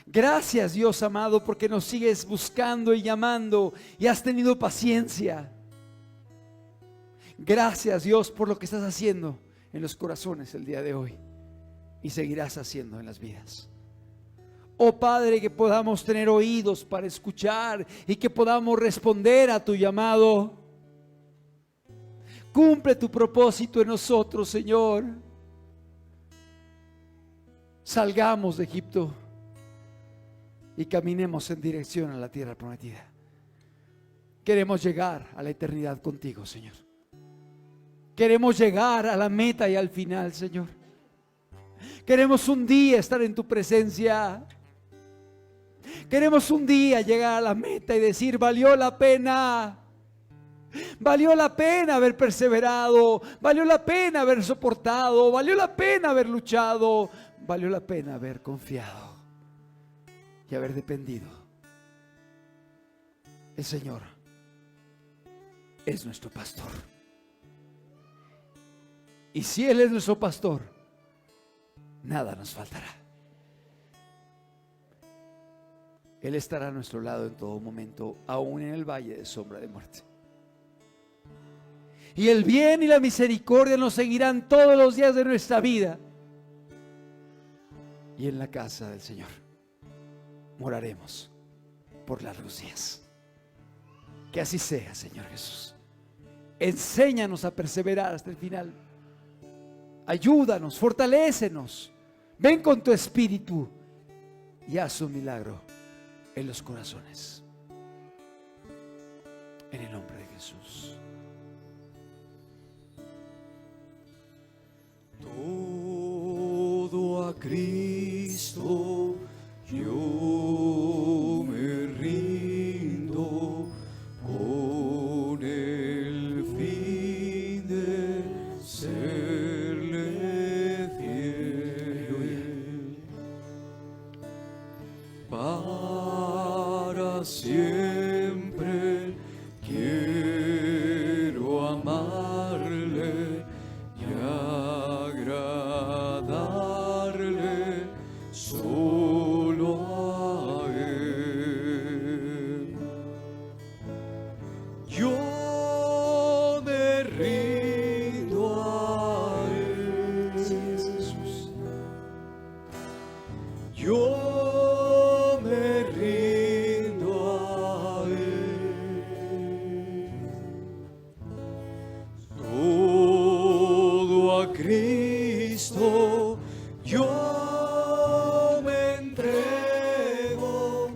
Gracias, Dios amado, porque nos sigues buscando y llamando y has tenido paciencia. Gracias, Dios, por lo que estás haciendo en los corazones el día de hoy y seguirás haciendo en las vidas. Oh Padre, que podamos tener oídos para escuchar y que podamos responder a tu llamado. Cumple tu propósito en nosotros, Señor. Salgamos de Egipto y caminemos en dirección a la tierra prometida. Queremos llegar a la eternidad contigo, Señor. Queremos llegar a la meta y al final, Señor. Queremos un día estar en tu presencia. Queremos un día llegar a la meta y decir: valió la pena. Valió la pena haber perseverado. Valió la pena haber soportado. Valió la pena haber luchado. Valió la pena haber confiado y haber dependido. El Señor es nuestro pastor. Y si Él es nuestro pastor, nada nos faltará. Él estará a nuestro lado en todo momento, aún en el valle de sombra de muerte. Y el bien y la misericordia nos seguirán todos los días de nuestra vida. Y en la casa del Señor moraremos por largos días. Que así sea, Señor Jesús. Enséñanos a perseverar hasta el final. Ayúdanos, fortalécenos. Ven con tu espíritu y haz un milagro en los corazones. En el nombre de Jesús. Todo a Cristo yo me rindo, con el fin de serle fiel. Para siempre quiero amarle y agradarle solo a Él. Yo me rindo a Él, Jesús. Yo me rindo a Él. yo me entrego,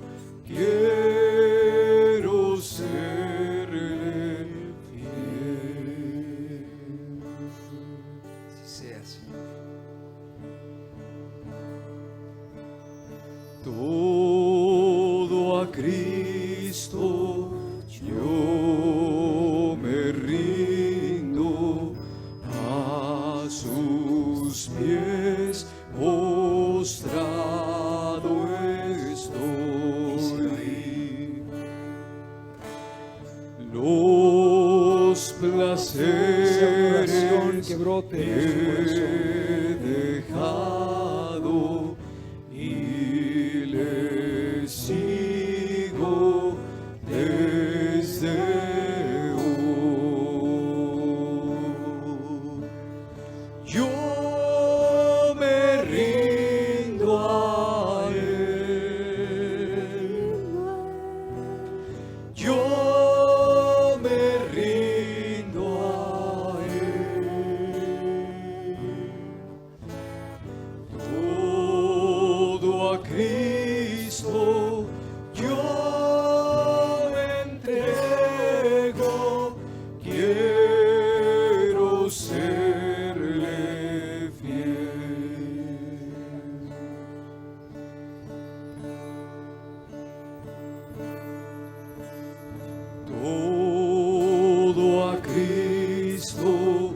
quiero serle fiel. Así sea, Señor. Todo a Cristo yo me rindo, a sus pies postrado estoy. Los placeres Que brote en nuestro corazón. he dejado y le sigo desde hoy. Yo me rindo a Él. Yo me rindo a Él. Todo a Cristo yo me entrego, quiero serle fiel. Todo a Cristo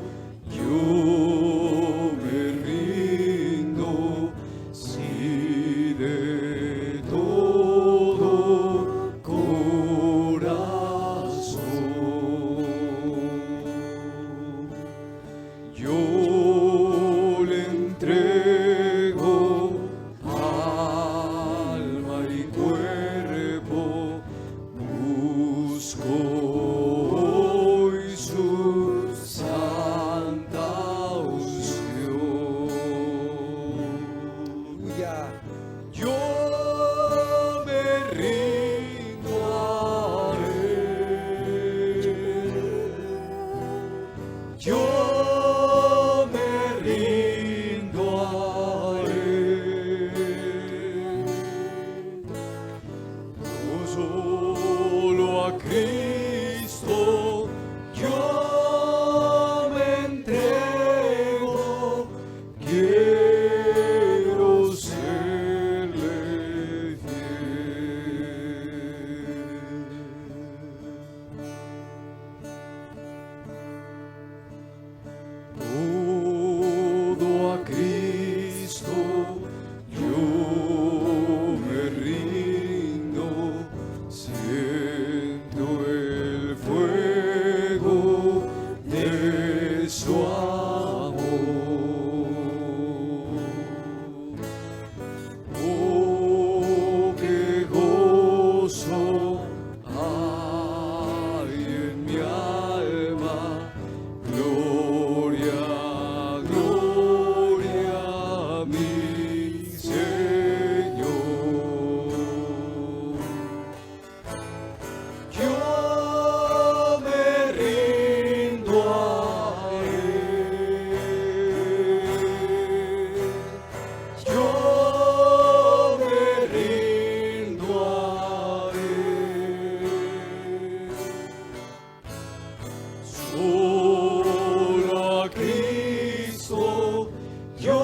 yo me rindo, si de todo corazón yo le entrego alma y cuerpo, busco hoy su santa unción. Aleluya. Yo me rindo a Él. Yo me rindo a Él. No solo a Cristo yo me entrego, quiero serle fiel. Todo a Cristo yo me rindo, siento el fuego de su amor. Oh, qué gozo hay en mi alma, gloria, gloria a mi Señor. Yo me rindo a Él. Yo me rindo a Él. Solo a Cristo yo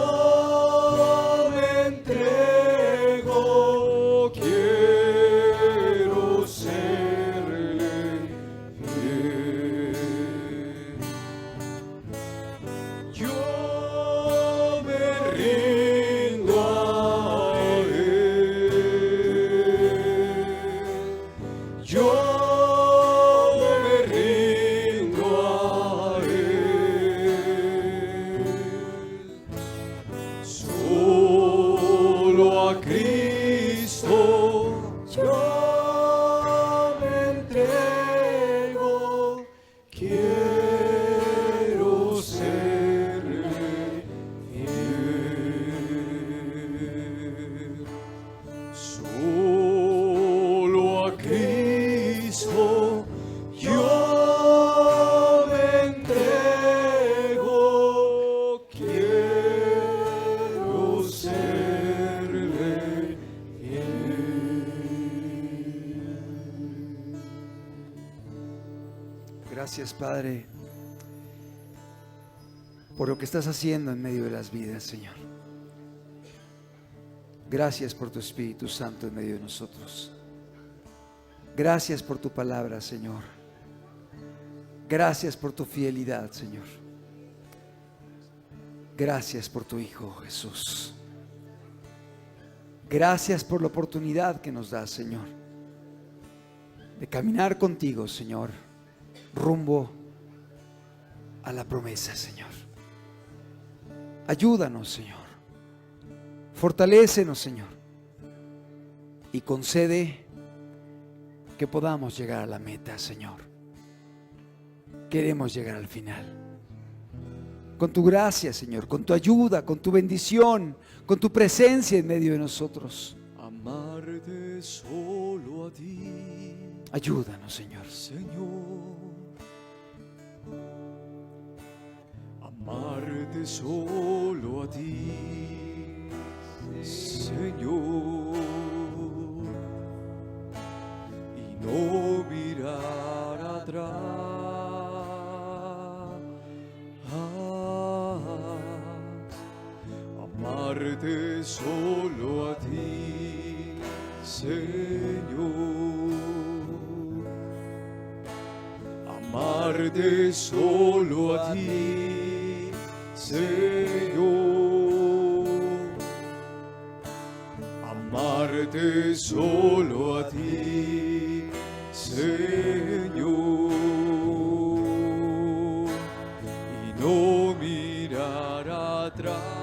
me entrego, quiero serle fiel. Yo me rindo a Él. Yo me rindo a Él. Solo a Cristo yo me entrego, quiero serle fiel. Solo a Cristo yo me entrego, quiero Gracias, Padre, por lo que estás haciendo en medio de las vidas, Señor. Gracias por tu Espíritu Santo en medio de nosotros. Gracias por tu palabra, Señor. Gracias por tu fidelidad, Señor. Gracias por tu Hijo, Jesús. Gracias por la oportunidad que nos das, Señor, de caminar contigo, Señor, rumbo a la promesa, Señor. Ayúdanos, Señor. Fortalécenos, Señor. Y concede que podamos llegar a la meta, Señor. Queremos llegar al final. Con tu gracia, Señor, con tu ayuda, con tu bendición, con tu presencia en medio de nosotros. Amarte solo a ti, Ayúdanos, Señor. Señor. Amarte solo a ti, Señor. Y no mirar atrás. Amarte solo a ti, Señor. Amarte solo a ti, Señor. Amarte solo a ti, Señor. Y no mirar atrás.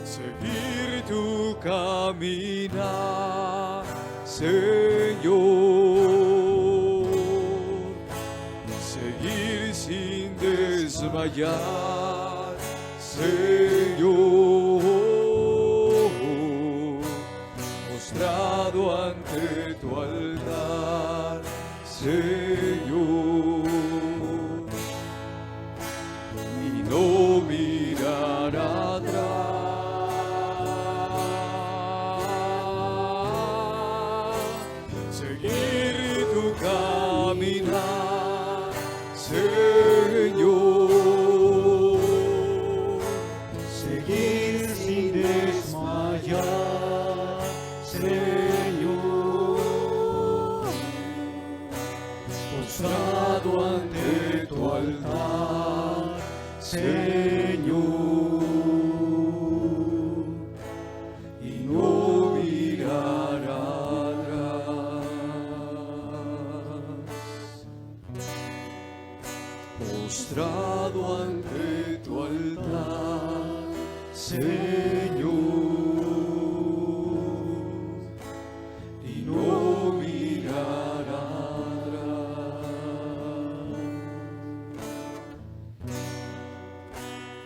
Seguir tu caminar, Señor. Seguir sin desmayar, Señor. Postrado ante tu altar, Señor. Y no mirar atrás. Seguir tu caminar, Señor. Seguir sin desmayar, Señor. Postrado ante tu altar, Señor. Y no mirar atrás. Postrado ante tu altar, Señor. Y no mirar atrás.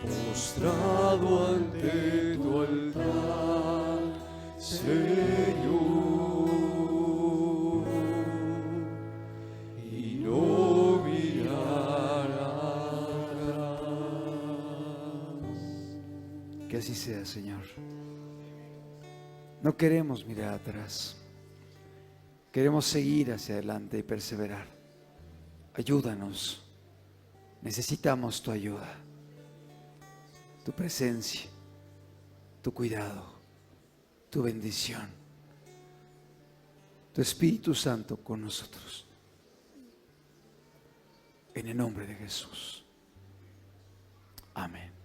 Postrado ante tu altar, Señor. Y no mirar atrás. Que así sea, Señor. No queremos mirar atrás. Queremos seguir hacia adelante y perseverar. Ayúdanos. Necesitamos tu ayuda, tu presencia, tu cuidado, tu bendición, tu Espíritu Santo con nosotros. En el nombre de Jesús. Amén.